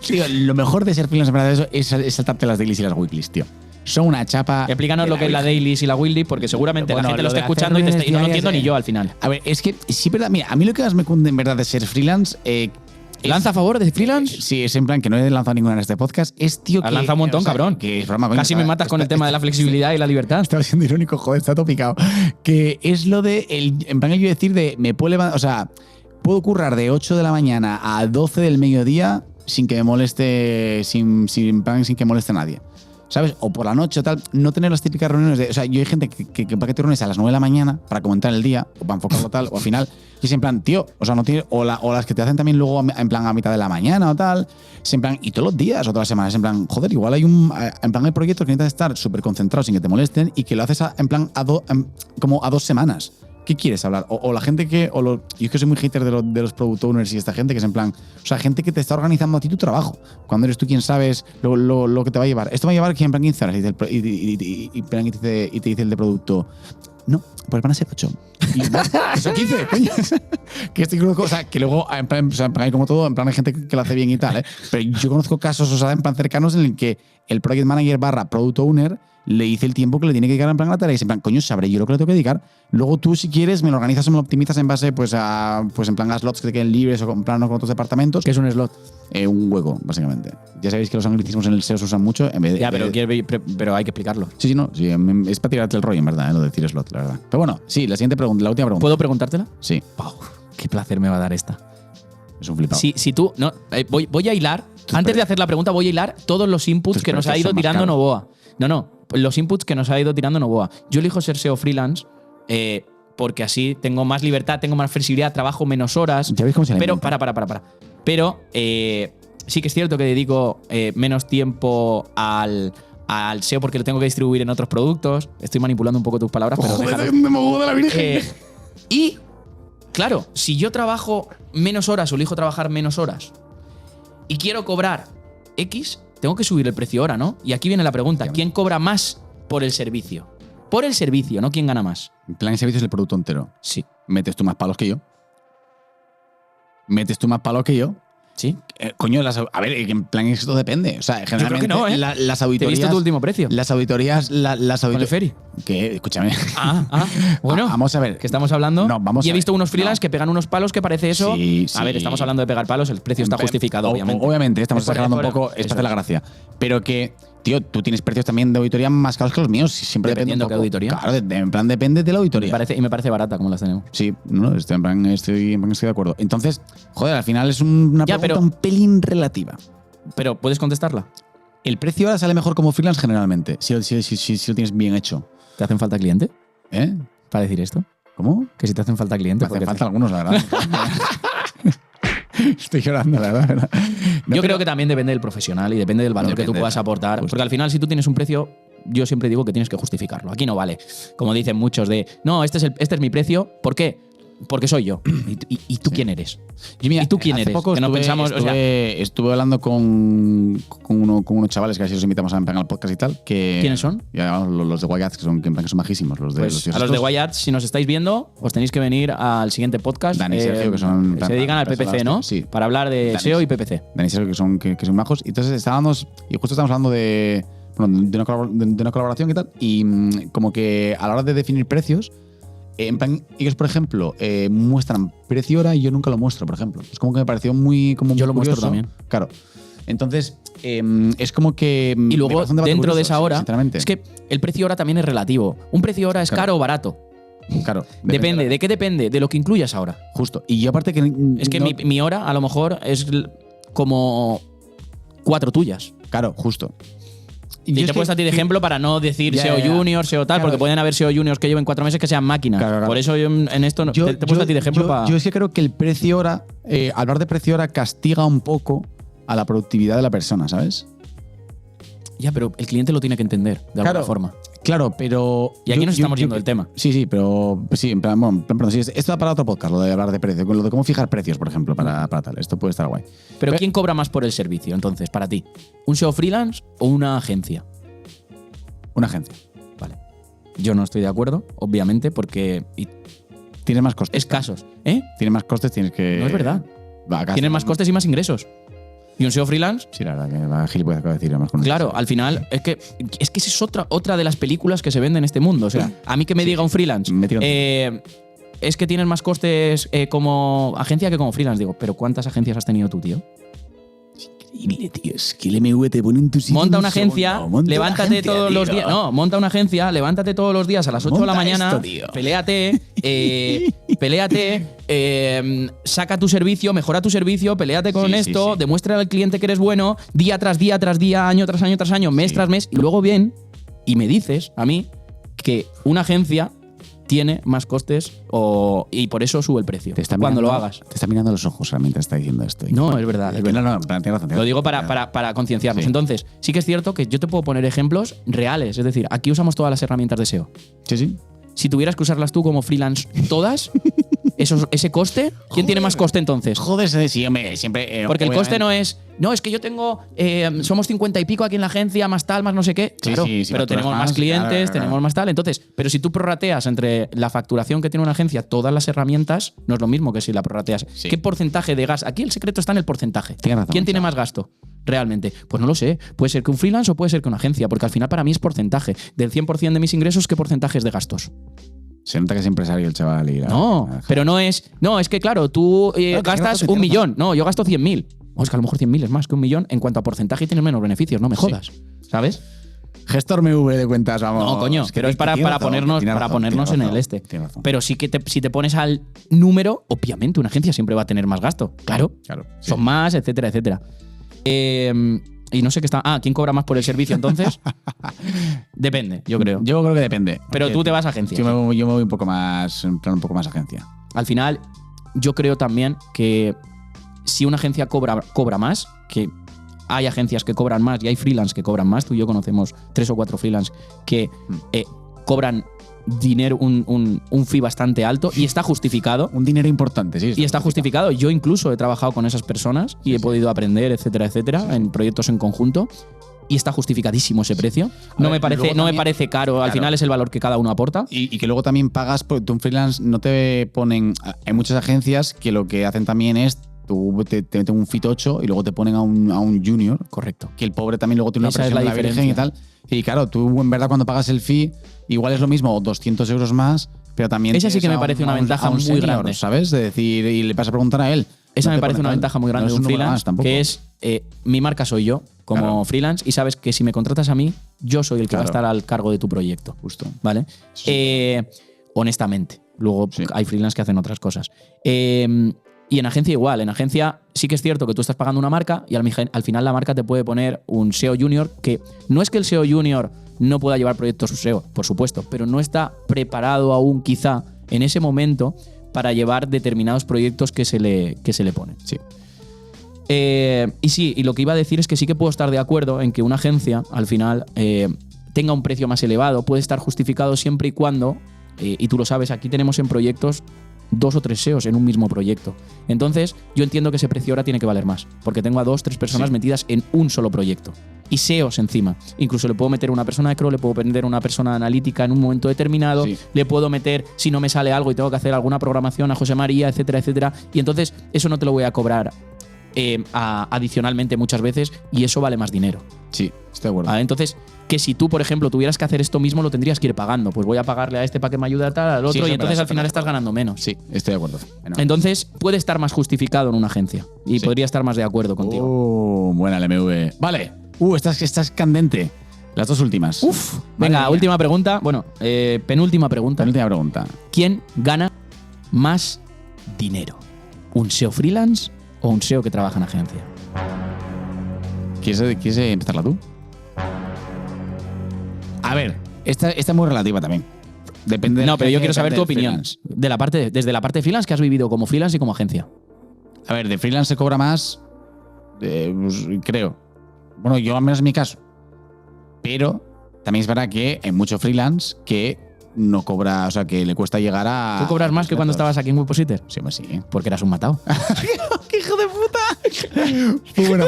S2: Tío, lo mejor de ser freelance para eso es saltarte las dailies y las weeklies, tío. Son una chapa…
S1: Explícanos lo que es la dailies y la weekly, porque seguramente la gente lo está escuchando y no lo entiendo ni yo al final.
S2: A ver, es que sí, verdad. Mira, a mí lo que más me cunde en verdad de ser freelance…
S1: ¿Lanza a favor de freelance?
S2: Sí, es en plan que no he lanzado ninguna en este podcast. Es, tío, que…
S1: Has lanzado un montón, cabrón.
S2: Que es broma,
S1: casi me matas con el tema de la flexibilidad y la libertad.
S2: Estaba siendo irónico, joder, está topicado. Que es lo de… en plan, yo decir de… Me puedo levantar… O sea… Puedo currar de 8 de la mañana a 12 del mediodía sin que me moleste, sin que moleste a nadie. ¿Sabes? O por la noche o tal, no tener las típicas reuniones de… O sea, yo hay gente que para que te reúnes a las 9 de la mañana para comentar el día o para enfocarlo tal, o al final, y es en plan, tío, o sea, no tiene… O las que te hacen también luego en plan a mitad de la mañana o tal, es en plan, y todos los días o todas las semanas, en plan, joder, igual hay en plan hay proyectos que necesitas estar súper concentrado sin que te molesten y que lo haces en plan como a 2 semanas. ¿Qué quieres hablar? O la gente que… yo es que soy muy hater de los product owners y esta gente que es en plan… O sea, gente que te está organizando a ti tu trabajo. Cuando eres tú quien sabes lo que te va a llevar. Esto va a llevar en plan 15 horas y te dice el de producto… No, pues van a ser 8. Son 15, coño. Que estoy cruzco, o sea, que luego, en plan, hay como todo, en plan hay gente que lo hace bien y tal, ¿eh? Pero yo conozco casos, o sea, en plan cercanos en el que el project manager / product owner le dice el tiempo que le tiene que dedicar en plan a la tarea y dice, en plan, coño, sabré yo lo que le tengo que dedicar. Luego tú, si quieres, me lo organizas o me lo optimizas en base, pues en plan a slots que te queden libres o en plan con otros departamentos.
S1: ¿Qué es un slot?
S2: un hueco, básicamente. Ya sabéis que los anglicismos en el SEO se usan mucho. En vez de,
S1: Ya, pero hay que explicarlo.
S2: Sí, no. Sí, es para tirarte el rollo, en verdad, lo de decir slot, la verdad. Pero bueno, sí, la última pregunta.
S1: ¿Puedo preguntártela?
S2: Sí.
S1: Pau, qué placer me va a dar esta.
S2: Es un flipado.
S1: Si tú. No, voy a hilar. Antes de hacer la pregunta, voy a hilar todos los inputs que nos ha ido tirando Novoa. No. Los inputs que nos ha ido tirando Novoa. Yo elijo ser SEO freelance porque así tengo más libertad, tengo más flexibilidad, trabajo menos horas.
S2: ¿Ya veis cómo se
S1: Pero, para. Pero sí que es cierto que dedico menos tiempo al SEO porque lo tengo que distribuir en otros productos. Estoy manipulando un poco tus palabras, pero déjalo. Y, claro, si yo trabajo menos horas o elijo trabajar menos horas y quiero cobrar X, tengo que subir el precio hora, ¿no? Y aquí viene la pregunta, ¿quién cobra más por el servicio? Por el servicio, ¿no? ¿Quién gana más?
S2: En plan de servicio es el producto entero.
S1: Sí.
S2: Metes tú más palos que yo.
S1: ¿Sí?
S2: Coño, a ver, en plan esto depende. O sea, generalmente
S1: Yo creo que no,
S2: las
S1: ¿Te
S2: auditorías...
S1: viste tu último precio?
S2: Las auditorías...
S1: ¿Con el Ferry?
S2: Que, escúchame.
S1: Bueno,
S2: vamos a ver.
S1: ¿qué estamos hablando?
S2: No, vamos
S1: y he
S2: a ver.
S1: visto unos freelance
S2: No.
S1: que pegan unos palos que parece eso.
S2: Sí,
S1: A ver, estamos hablando de pegar palos, el precio está justificado, obviamente.
S2: Obviamente, estamos
S1: Es por-
S2: exagerando un
S1: es por-
S2: poco, es
S1: eso
S2: para hacer la gracia. Pero que, tío, tú tienes precios también de auditoría más caros que los míos. Siempre
S1: Dependiendo
S2: depende un poco.
S1: qué auditoría.
S2: Claro, en plan depende de la auditoría.
S1: Me parece barata como las tenemos.
S2: Sí, no, estoy de acuerdo. Entonces, joder, al final es una
S1: Ya,
S2: pregunta
S1: pero-
S2: un pelín relativa.
S1: Pero, ¿puedes contestarla?
S2: El precio ahora sale mejor como freelance generalmente, si lo tienes bien hecho.
S1: ¿Te hacen falta cliente
S2: ¿Eh?
S1: para decir esto?
S2: ¿Cómo?
S1: Que si te hacen falta cliente.
S2: Me hacen falta algunos, la verdad. Estoy llorando, la verdad.
S1: Yo creo que también depende del profesional y depende del valor que tú
S2: Depende,
S1: puedas aportar.
S2: justo.
S1: Porque al final, si tú tienes un precio, yo siempre digo que tienes que justificarlo. Aquí no vale. Como dicen muchos no, este es mi precio. ¿Por qué? Porque soy yo. ¿Y tú quién eres?
S2: Mira,
S1: ¿Y tú quién
S2: hace
S1: eres?
S2: poco
S1: Que no pensamos, o sea-
S2: estuve hablando con unos chavales que así los invitamos a al podcast y tal. Que,
S1: ¿Quiénes son?
S2: Ya, los de Wyatt, que son majísimos. Los de
S1: Pues
S2: los tíos
S1: a los de
S2: estos.
S1: Wyatt, si nos estáis viendo, os tenéis que venir al siguiente podcast.
S2: Dani y Sergio, que son-
S1: se dedican al
S2: personas,
S1: PPC, ¿no?
S2: sí.
S1: Para hablar de
S2: Dani.
S1: SEO y PPC.
S2: Dani y Sergio, que son majos. Y entonces estábamos, y justo estábamos hablando de una colaboración y tal. Y como que a la hora de definir precios, en plan, ellos, por ejemplo, muestran precio hora y yo nunca lo muestro, por ejemplo. Es como que me pareció muy
S1: Yo lo muestro
S2: curioso.
S1: también.
S2: Claro. Entonces, es como que...
S1: Y
S2: me
S1: luego,
S2: parece un debate
S1: dentro de
S2: curioso,
S1: esa hora,
S2: sinceramente.
S1: es que el precio hora también es relativo. ¿Un precio hora es
S2: Claro.
S1: caro o barato?
S2: Claro.
S1: Depende. ¿De qué depende? De lo que incluyas ahora.
S2: Justo. Y yo aparte que...
S1: Es que
S2: no-
S1: mi hora a lo mejor es como 4 tuyas.
S2: Claro, justo.
S1: Y
S2: yo
S1: te
S2: es
S1: he puesto a ti de ejemplo para no decir
S2: Ya,
S1: SEO
S2: ya, ya.
S1: Junior, SEO tal,
S2: Claro.
S1: porque pueden haber SEO Juniors que lleven 4 meses que sean máquinas.
S2: Claro, claro.
S1: Por eso yo en esto te he puesto a ti de ejemplo para...
S2: Yo es que creo que el precio hora, hablar de precio hora castiga un poco a la productividad de la persona, ¿sabes?
S1: Ya, pero el cliente lo tiene que entender de alguna
S2: Claro.
S1: forma.
S2: Claro, pero...
S1: Y aquí nos estamos yendo del tema.
S2: Sí, pero... pues sí, en plan, bueno, perdón, sí, esto da para otro podcast, lo de hablar de precios, lo de cómo fijar precios, por ejemplo, para tal. Esto puede estar guay.
S1: Pero ¿quién cobra más por el servicio, entonces, para ti? ¿Un SEO freelance o una agencia?
S2: Una agencia.
S1: Vale. Yo no estoy de acuerdo, obviamente, porque
S2: Tienes más costes.
S1: escasos. ¿Eh?
S2: Tienes más costes, tienes que...
S1: No es verdad.
S2: Va, acá
S1: Tienes
S2: está.
S1: más costes y más ingresos. ¿Y un SEO freelance?
S2: Sí, la verdad que va gilipollas acabo de decir. Además, con
S1: Claro, al final, es que esa es otra de las películas que se venden en este mundo. O sea, a mí que me diga un freelance,
S2: Me tiro-
S1: es que tienes más costes como agencia que como freelance. Digo, ¿pero cuántas agencias has tenido tú, tío?
S2: Increíble, tío. Es que el MV te pone en tu sitio.
S1: Monta
S2: un
S1: una agencia,
S2: segundo. Monta una
S1: levántate
S2: agencia,
S1: todos los
S2: tío.
S1: días. No, monta una agencia, levántate todos los días a las 8 de la
S2: Monta
S1: mañana,
S2: esto, tío.
S1: peléate, saca tu servicio, mejora tu servicio, peléate con
S2: Sí, sí,
S1: esto,
S2: sí.
S1: demuestra al cliente que eres bueno, día tras día tras día, año tras año tras año, mes
S2: Sí.
S1: tras mes, y luego bien, y me dices a mí que una agencia tiene más costes y por eso sube el precio.
S2: Te está
S1: cuando
S2: mirando-
S1: lo hagas.
S2: Te está mirando a los ojos realmente está diciendo esto.
S1: No, es verdad, es verdad.
S2: No, tienes razón.
S1: Lo digo para concienciarnos.
S2: Sí.
S1: Entonces, sí que es cierto que yo te puedo poner ejemplos reales. Es decir, aquí usamos todas las herramientas de SEO.
S2: Sí, sí.
S1: Si tuvieras que usarlas tú como freelance todas, ese coste, ¿quién tiene más coste entonces?
S2: Joder, sí, hombre, siempre.
S1: Porque el coste no es que yo tengo, somos 50 y pico aquí en la agencia, más tal, más no sé qué.
S2: Sí,
S1: Claro,
S2: sí, sí,
S1: pero
S2: facturas
S1: tenemos más
S2: más,
S1: clientes,
S2: claro.
S1: tenemos más tal. Entonces, pero si tú prorrateas entre la facturación que tiene una agencia, todas las herramientas, no es lo mismo que si la prorrateas.
S2: Sí.
S1: ¿Qué porcentaje de gasto? Aquí el secreto está en el porcentaje.
S2: Tienes razón,
S1: ¿Quién tiene
S2: chaval.
S1: más gasto? Realmente. Pues no lo sé. Puede ser que un freelance o puede ser que una agencia, porque al final para mí es porcentaje. Del 100% de mis ingresos, ¿qué porcentaje es de gastos?
S2: Se nota que es empresario el chaval.
S1: No, pero no es. No, es que claro, tú
S2: Claro,
S1: gastas
S2: tiene razón.
S1: 1 millón. No, yo gasto 100.000. O es que a lo mejor 100.000 es más que 1.000.000 en cuanto a porcentaje y tienes menos beneficios, no me jodas. ¿Sabes?
S2: Gestor MV de cuentas, vamos.
S1: No, coño, pero es para ponernos en el este.
S2: Tiene razón.
S1: Pero sí que si te pones al número, obviamente una agencia siempre va a tener más gasto. Claro.
S2: Sí.
S1: Son más, etcétera, etcétera. Y no sé qué está. ¿Quién cobra más por el servicio entonces? Depende, yo creo.
S2: Yo creo que depende.
S1: Pero tú te vas a agencia.
S2: Yo me voy un poco más, en plan un poco más agencia.
S1: Al final, yo creo también que si una agencia cobra más, que hay agencias que cobran más y hay freelance que cobran más. Tú y yo conocemos 3 o 4 freelance que cobran dinero, un fee bastante alto y está justificado.
S2: Un dinero importante, sí.
S1: Y está justificado. Yo incluso he trabajado con esas personas y he podido aprender, etcétera, etcétera, en proyectos en conjunto. Y está justificadísimo ese precio. No me parece caro. Al final es el valor que cada uno aporta.
S2: Y que luego también pagas, porque tú en freelance no te ponen. Hay muchas agencias que lo que hacen también es. Tú te meten un fit 8 y luego te ponen a un junior.
S1: Correcto.
S2: Que el pobre también luego tiene una
S1: Esa es
S2: presión
S1: la
S2: de la virgen y tal. Y claro, tú en verdad cuando pagas el fee, igual es lo mismo, 200 euros más, pero también.
S1: Esa sí que me parece una ventaja muy
S2: senior,
S1: grande.
S2: ¿Sabes? De decir, y le vas a preguntar a él.
S1: Esa me parece una ventaja muy grande de un freelance, que es mi marca soy yo como freelance y sabes que si me contratas a mí, yo soy el que va a estar al cargo de tu proyecto.
S2: Justo.
S1: ¿Vale?
S2: Sí.
S1: Honestamente. Luego hay freelance que hacen otras cosas. Y en agencia igual. En agencia sí que es cierto que tú estás pagando una marca y al final la marca te puede poner un SEO junior que no es que el SEO junior no pueda llevar proyectos SEO, por supuesto, pero no está preparado aún quizá en ese momento para llevar determinados proyectos que se le ponen.
S2: Sí.
S1: Y lo que iba a decir es que sí que puedo estar de acuerdo en que una agencia al final tenga un precio más elevado, puede estar justificado siempre y cuando, y tú lo sabes, aquí tenemos en proyectos 2 o 3 SEOs en un mismo proyecto. Entonces, yo entiendo que ese precio ahora tiene que valer más, porque tengo a 2 o 3 personas metidas en un solo proyecto. Y SEOs encima. Incluso le puedo meter una persona de crawl, le puedo meter una persona analítica en un momento determinado, le puedo meter, si no me sale algo y tengo que hacer alguna programación, a José María, etcétera, etcétera. Y entonces, eso no te lo voy a cobrar adicionalmente muchas veces y eso vale más dinero.
S2: Sí, estoy de acuerdo.
S1: Entonces, que si tú, por ejemplo, tuvieras que hacer esto mismo, lo tendrías que ir pagando. Pues voy a pagarle a este para que me ayude a tal, al otro, y entonces al final estás ganando menos.
S2: Sí, estoy de acuerdo.
S1: Entonces, puede estar más justificado en una agencia y podría estar más de acuerdo contigo.
S2: Buena el MV. Vale. Estás candente. Las 2 últimas.
S1: Venga, última pregunta. Bueno, penúltima pregunta.
S2: Penúltima pregunta.
S1: ¿Quién gana más dinero? ¿Un SEO freelance o un SEO que trabaja en agencia?
S2: ¿Quieres empezarla tú? A ver, esta es muy relativa también. Depende de
S1: pero yo quiero saber tu opinión. Desde la parte de freelance que has vivido como freelance y como agencia.
S2: A ver, de freelance se cobra más, pues, creo. Bueno, yo al menos en mi caso. Pero también es verdad que hay mucho freelance que no cobra, o sea, que le cuesta llegar a...
S1: ¿Tú cobras más que cuando estabas aquí en Webpositor?
S2: Sí, pues sí.
S1: Porque eras un matado.
S2: ¡Qué hijo de puta! Fue buena.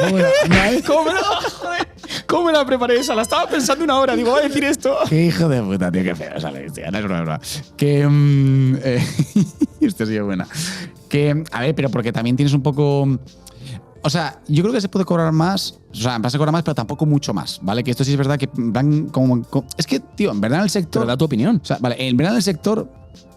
S1: ¿Cómo me la preparé esa? La estaba pensando una hora. Digo, voy a decir esto.
S2: ¡Qué hijo de puta, tío! ¡Qué feo sale, tío! No es broma. Que... Esto sí es buena. Que, a ver, pero porque también tienes un poco... O sea, yo creo que se puede cobrar más. O sea, vas a cobrar más, pero tampoco mucho más, ¿vale? Que esto sí es verdad que van como... Es que, tío, en verdad en el sector...
S1: Pero da tu opinión.
S2: O sea, vale, en verdad en el sector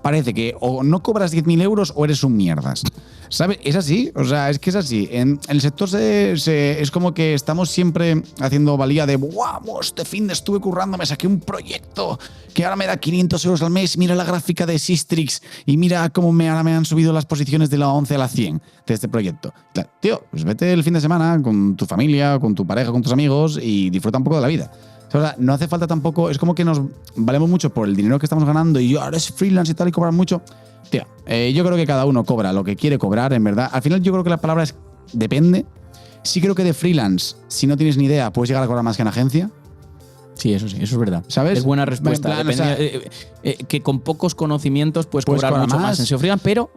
S2: parece que o no cobras 10.000 euros o eres un mierdas. ¿Sabes? Es así. O sea, es que es así. En el sector es como que estamos siempre haciendo valía de ¡wow! Este fin de estuve currando, me saqué un proyecto que ahora me da 500 euros al mes. Mira la gráfica de Sistrix y mira cómo ahora me han subido las posiciones de la 11 a la 100 de este proyecto. Claro, tío, pues vete el fin de semana con tu familia, con tu pareja, con tus amigos y disfruta un poco de la vida. O sea, no hace falta tampoco, es como que nos valemos mucho por el dinero que estamos ganando y yo ahora es freelance y tal y cobrar mucho. Tío, yo creo que cada uno cobra lo que quiere cobrar, en verdad. Al final yo creo que la palabra es depende. Sí creo que de freelance, si no tienes ni idea, puedes llegar a cobrar más que en agencia.
S1: Sí, eso es verdad.
S2: ¿Sabes?
S1: Es buena respuesta.
S2: Plan,
S1: depende, que con pocos conocimientos puedes cobrar mucho más en SEO freelance, pero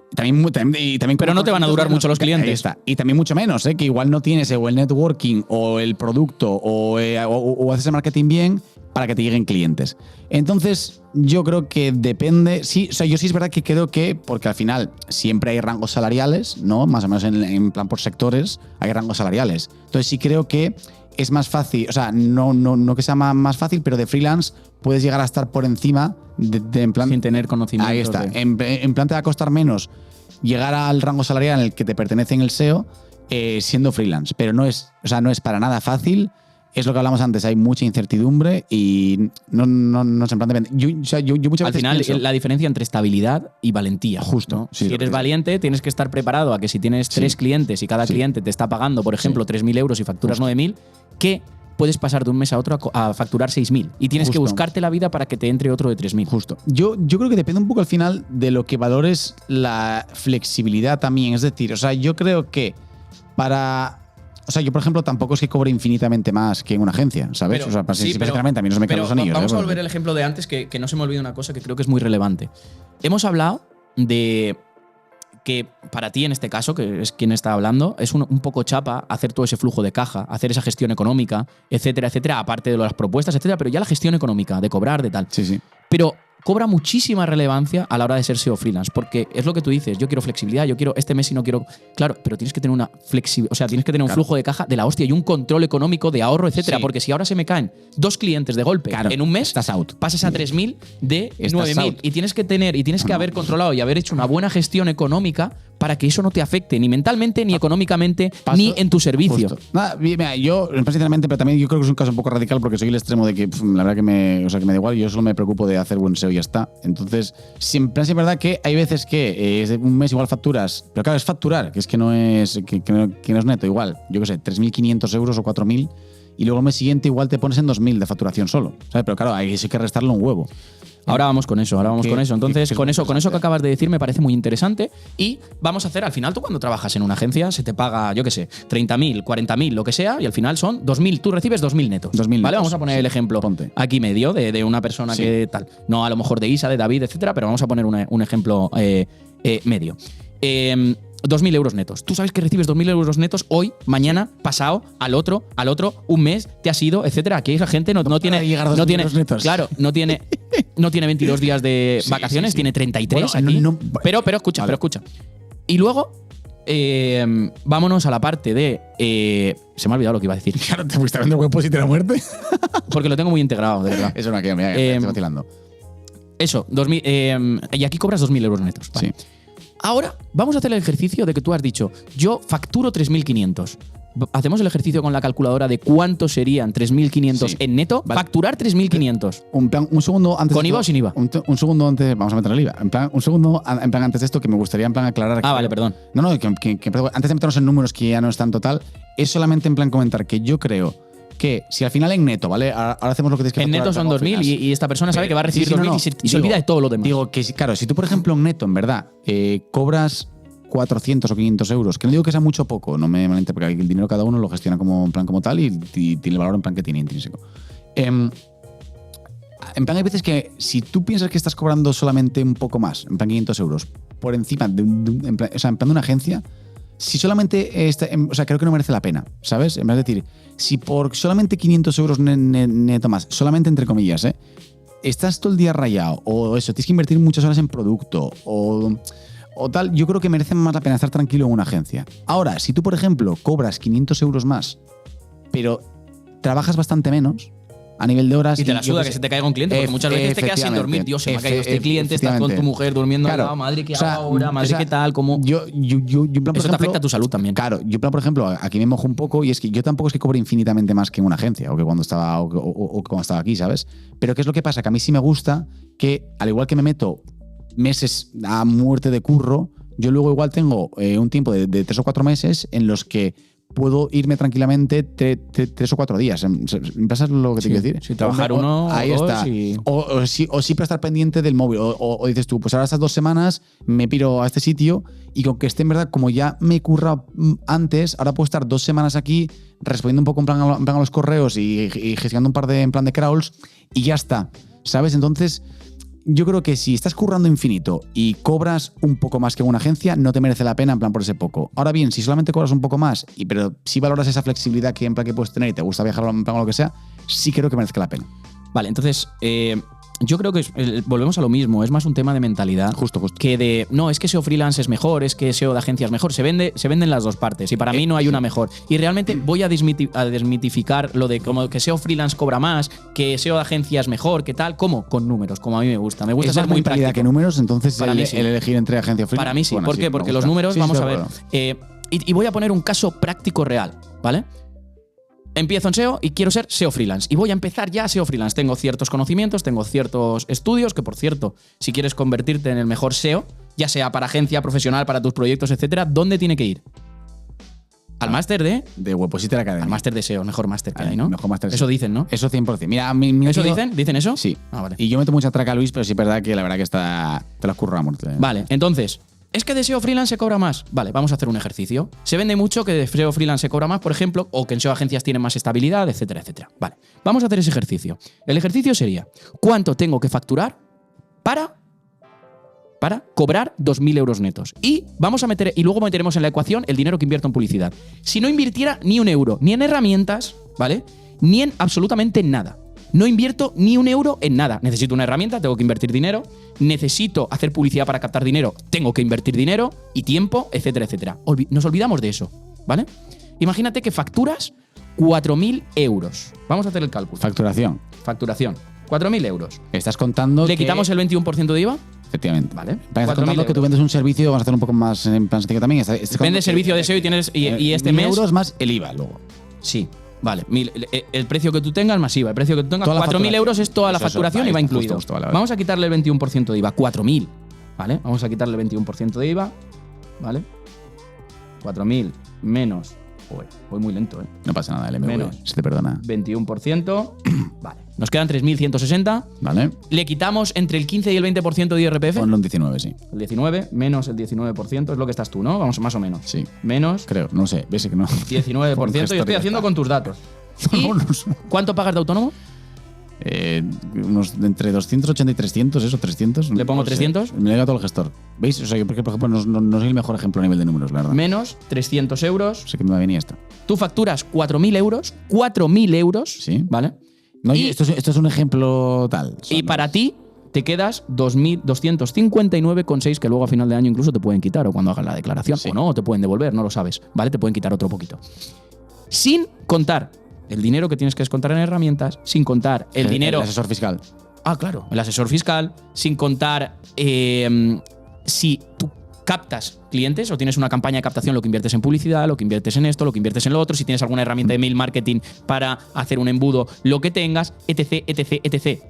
S1: no te van a durar mucho los clientes.
S2: Ahí está. Y también mucho menos, que igual no tienes o el networking o el producto o haces el marketing bien para que te lleguen clientes. Entonces, yo creo que depende. Sí, o sea, yo sí es verdad que creo que, porque al final siempre hay rangos salariales, ¿no? Más o menos en plan por sectores hay rangos salariales. Entonces, sí creo que es más fácil, o sea, no que sea más fácil, pero de freelance puedes llegar a estar por encima de en plan...
S1: Sin tener conocimiento.
S2: Ahí está. En plan te va a costar menos llegar al rango salarial en el que te pertenece en el SEO siendo freelance. Pero no es para nada fácil. Es lo que hablamos antes, hay mucha incertidumbre y no se en plan de... Yo muchas
S1: Al
S2: veces
S1: final,
S2: pienso,
S1: la diferencia entre estabilidad y valentía.
S2: Justo,
S1: ¿no?
S2: sí,
S1: Si
S2: lo
S1: eres
S2: que-
S1: valiente, tienes que estar preparado a que si tienes 3 clientes y cada cliente te está pagando, por ejemplo, 3.000 euros y facturas 9.000, que puedes pasar de un mes a otro a facturar 6.000. Y tienes que
S2: Justo.
S1: buscarte la vida para que te entre otro de 3.000.
S2: Justo. Yo creo que depende un poco al final de lo que valores la flexibilidad también. Es decir, yo creo que yo, por ejemplo, tampoco es que cobre infinitamente más que en una agencia, ¿sabes? Sinceramente, a mí no se me caen los anillos.
S1: Vamos a volver al ejemplo de antes, que no se me olvide una cosa que creo que es muy relevante. Hemos hablado de que para ti, en este caso, que es quien está hablando, es un poco chapa hacer todo ese flujo de caja, hacer esa gestión económica, etcétera, etcétera, aparte de las propuestas, etcétera, pero ya la gestión económica, de cobrar, de tal.
S2: Sí.
S1: Pero cobra muchísima relevancia a la hora de ser SEO freelance, porque es lo que tú dices, yo quiero flexibilidad, yo quiero este mes y no quiero... Claro, pero tienes que tener una flexibilidad, tienes que tener un flujo de caja de la hostia y un control económico de ahorro, etcétera,
S2: Sí.
S1: porque si ahora se me caen 2 clientes de golpe en un mes,
S2: estás out.
S1: pasas a 3.000 de
S2: Estás
S1: 9.000
S2: out.
S1: y tienes que haber controlado y haber hecho una buena gestión económica para que eso no te afecte ni mentalmente, ni económicamente, ni en tu servicio.
S2: Justo. Nada, mira, yo, sinceramente, pero también yo creo que es un caso un poco radical porque soy el extremo de que, la verdad que me da igual, yo solo me preocupo de hacer buen SEO y ya está. Entonces, siempre es verdad que hay veces que un mes igual facturas, pero claro, es facturar, que es que no es, que no es neto, igual, yo qué sé, 3.500 euros o 4.000, y luego el mes siguiente igual te pones en 2.000 de facturación solo, ¿sabes? Pero claro, ahí sí hay que restarle un huevo.
S1: Ahora vamos con eso, Entonces,
S2: que
S1: con
S2: es
S1: eso
S2: muy
S1: que acabas de decir me parece muy interesante y vamos a hacer, al final, tú cuando trabajas en una agencia se te paga, yo qué sé, 30.000, 40.000, lo que sea, y al final son 2.000, tú recibes 2.000 netos.
S2: 2.000
S1: ¿Vale?
S2: netos,
S1: Vamos a poner
S2: sí.
S1: el ejemplo
S2: Ponte.
S1: aquí medio de una persona que tal. No a lo mejor de Isa, de David, etcétera, pero vamos a poner un ejemplo medio. 2.000 euros netos. Tú sabes que recibes 2.000 euros netos hoy, mañana, pasado, al otro, un mes, te has ido, etcétera. Aquí esa gente no tiene
S2: llegar a 2.000
S1: no tiene
S2: euros netos.
S1: claro, no tiene 22 días de vacaciones,
S2: sí.
S1: tiene 33
S2: Bueno,
S1: aquí.
S2: no-
S1: pero escucha,
S2: Vale.
S1: Y luego vámonos a la parte de se me ha olvidado lo que iba a decir,
S2: Claro, te fuiste a vender huevos y te la muerte.
S1: porque lo tengo muy integrado, de verdad.
S2: Eso no queda, mira, estoy vacilando.
S1: Eso, 2.000 y aquí cobras 2.000 euros netos. Vale.
S2: Sí.
S1: Ahora, vamos a hacer el ejercicio de que tú has dicho, yo facturo 3.500. Hacemos el ejercicio con la calculadora de cuánto serían 3.500
S2: Sí.
S1: en neto.
S2: Vale.
S1: Facturar 3.500.
S2: Un segundo antes.
S1: ¿Con
S2: de
S1: IVA
S2: esto-
S1: o sin IVA?
S2: Un segundo antes. Vamos a meter el IVA. Un segundo antes de esto que me gustaría aclarar.
S1: Ah, vale, perdón.
S2: No, antes de meternos en números que ya no están total, es solamente comentar que yo creo que si al final en neto, ¿vale? Ahora hacemos lo que tienes que
S1: En
S2: facturar,
S1: neto son
S2: como
S1: 2.000
S2: freelance.
S1: y esta persona sabe que va a recibir
S2: Sí, sí,
S1: 2.000
S2: no,
S1: y se
S2: digo-
S1: olvida de todo lo demás.
S2: Digo que, claro, si tú, por ejemplo, en neto, en verdad, cobras 400 o 500 euros, que no digo que sea mucho o poco, no me malinterprete, porque el dinero cada uno lo gestiona como tal y tiene el valor en plan que tiene intrínseco. En plan, hay veces que si tú piensas que estás cobrando solamente un poco más, en plan 500 euros, por encima en plan de una agencia, si solamente, creo que no merece la pena, ¿sabes? Es decir, si por solamente 500 euros neto más, solamente entre comillas, estás todo el día rayado, o eso, tienes que invertir muchas horas en producto, o tal, yo creo que merece más la pena estar tranquilo en una agencia. Ahora, si tú, por ejemplo, cobras 500 euros más, pero trabajas bastante menos a nivel de horas...
S1: Y te la
S2: yo
S1: suda
S2: qué
S1: que
S2: sé,
S1: se te caiga un cliente, porque muchas veces te quedas sin dormir. Dios, se me ha caído este cliente, estás con tu mujer durmiendo al lado, madre, ¿qué hago ahora? Madre, ¿qué tal? ¿Cómo?
S2: Yo, en plan, por
S1: Eso te
S2: ejemplo,
S1: afecta a tu salud también.
S2: Claro, yo, en plan, por ejemplo, aquí me mojo un poco y es que yo tampoco es que cobre infinitamente más que en una agencia o que cuando estaba, o que cuando estaba aquí, ¿sabes? Pero ¿qué es lo que pasa? Que a mí sí me gusta que, al igual que me meto meses a muerte de curro, yo luego igual tengo un tiempo de 3 o 4 meses en los que puedo irme tranquilamente 3 o 4 días. ¿Me pasa lo que te quiero decir?
S1: Sí, trabajar uno
S2: ahí
S1: o dos
S2: está.
S1: y-
S2: O siempre estar pendiente del móvil. O dices tú, pues ahora estas 2 semanas me piro a este sitio y con que esté en verdad, como ya me curra antes, ahora puedo estar 2 semanas aquí respondiendo un poco en plan a los correos y gestionando un par de en plan de crawls y ya está. ¿Sabes? Entonces, yo creo que si estás currando infinito y cobras un poco más que en una agencia, no te merece la pena en plan por ese poco. Ahora bien, si solamente cobras un poco más, pero si valoras esa flexibilidad que en plan que puedes tener y te gusta viajar en plan o lo que sea, sí creo que merezca la pena.
S1: Vale, entonces, yo creo que volvemos a lo mismo, es más un tema de mentalidad.
S2: Justo.
S1: Que de, no, es que SEO freelance es mejor, es que SEO de agencia es mejor. Se venden las dos partes y para mí no hay una mejor. Y realmente voy a desmitificar lo de como que SEO freelance cobra más, que SEO de agencia es mejor, ¿qué tal? ¿Cómo? Con números, como a mí me gusta. Me gusta
S2: Es
S1: ser
S2: más
S1: muy
S2: mentalidad
S1: práctico.
S2: que números, entonces
S1: Para mí sí.
S2: el elegir entre agencia o freelance.
S1: Para mí sí.
S2: Bueno,
S1: ¿Por qué?
S2: me
S1: Porque
S2: gusta.
S1: los números,
S2: Sí,
S1: vamos
S2: sí,
S1: a
S2: de
S1: ver.
S2: acuerdo.
S1: y voy a poner un caso práctico real, ¿vale? Empiezo en SEO y quiero ser SEO freelance. Y voy a empezar ya SEO freelance. Tengo ciertos conocimientos, tengo ciertos estudios, que por cierto, si quieres convertirte en el mejor SEO, ya sea para agencia, profesional, para tus proyectos, etcétera, ¿dónde tiene que ir? Al máster
S2: de Webpositor Academy.
S1: Al máster de SEO, mejor máster que hay, ¿no?
S2: Mejor máster.
S1: Eso dicen, ¿no?
S2: Eso 100%. Mira,
S1: ¿Eso dicen? ¿Dicen eso?
S2: Sí.
S1: Ah, vale.
S2: Y yo meto mucha traca, Luis, pero sí es verdad que la verdad que te lo has currado mucho.
S1: Vale, entonces, ¿es que de SEO freelance se cobra más? Vale, vamos a hacer un ejercicio. Se vende mucho que de SEO freelance se cobra más, por ejemplo, o que en SEO agencias tienen más estabilidad, etcétera, etcétera. Vale, vamos a hacer ese ejercicio. El ejercicio sería, ¿cuánto tengo que facturar para cobrar 2.000 euros netos? Y luego meteremos en la ecuación el dinero que invierto en publicidad. Si no invirtiera ni un euro, ni en herramientas, ¿vale? Ni en absolutamente nada. No invierto ni un euro en nada. Necesito una herramienta, tengo que invertir dinero. Necesito hacer publicidad para captar dinero, tengo que invertir dinero y tiempo, etcétera, etcétera. Nos olvidamos de eso, ¿vale? Imagínate que facturas 4.000 euros. Vamos a hacer el cálculo.
S2: Facturación.
S1: 4.000 euros.
S2: Estás contando
S1: ¿Le quitamos el 21% de IVA?
S2: Efectivamente.
S1: Vale.
S2: Estás contando que tú vendes un servicio, vamos a hacer un poco más en plan sencillo también.
S1: Vendes servicio de SEO y tienes y este
S2: 1.000
S1: mes
S2: euros más el IVA luego.
S1: Sí. Vale, el precio que tú tengas más IVA. El precio que tú tengas, 4.000 euros es toda la facturación y va incluido.
S2: Justo, vale.
S1: Vamos a quitarle el 21% de IVA. 4.000. ¿Vale? Vamos a quitarle el 21% de IVA. ¿Vale? 4.000 menos. Joder, voy muy lento, ¿eh?
S2: No pasa nada, el MV
S1: Menos.
S2: se te perdona.
S1: 21%. Vale. Nos quedan 3.160.
S2: Vale.
S1: Le quitamos entre el 15 y el 20% de IRPF.
S2: Ponlo un 19, sí.
S1: El 19 menos el 19% es lo que estás tú, ¿no? Vamos, más o menos.
S2: Sí.
S1: Menos
S2: Creo, no sé, ves que no.
S1: 19%. Yo estoy haciendo con tus datos. ¿Y cuánto pagas de autónomo?
S2: Unos entre 280 y 300, eso, 300.
S1: ¿Le pongo
S2: no sé.
S1: 300?
S2: Me llega todo el gestor. ¿Veis? O sea, que por ejemplo, no soy el mejor ejemplo a nivel de números, la verdad.
S1: Menos 300 euros.
S2: Sé que me va a venir esto.
S1: Tú facturas 4.000 euros. 4.000 euros.
S2: Sí.
S1: ¿Vale?
S2: No,
S1: Y-
S2: esto es un ejemplo tal. O sea,
S1: Y
S2: no-
S1: para ti te quedas 2.259,6 que luego a final de año incluso te pueden quitar o cuando hagas la declaración.
S2: Sí.
S1: O no, o te pueden devolver, no lo sabes. ¿Vale? Te pueden quitar otro poquito. Sin contar el dinero que tienes que descontar en herramientas, sin contar el dinero...
S2: El asesor fiscal.
S1: Ah, claro, el asesor fiscal, sin contar si tú captas clientes o tienes una campaña de captación, lo que inviertes en publicidad, lo que inviertes en esto, lo que inviertes en lo otro, si tienes alguna herramienta de mail marketing para hacer un embudo, lo que tengas, etc, etc, etc.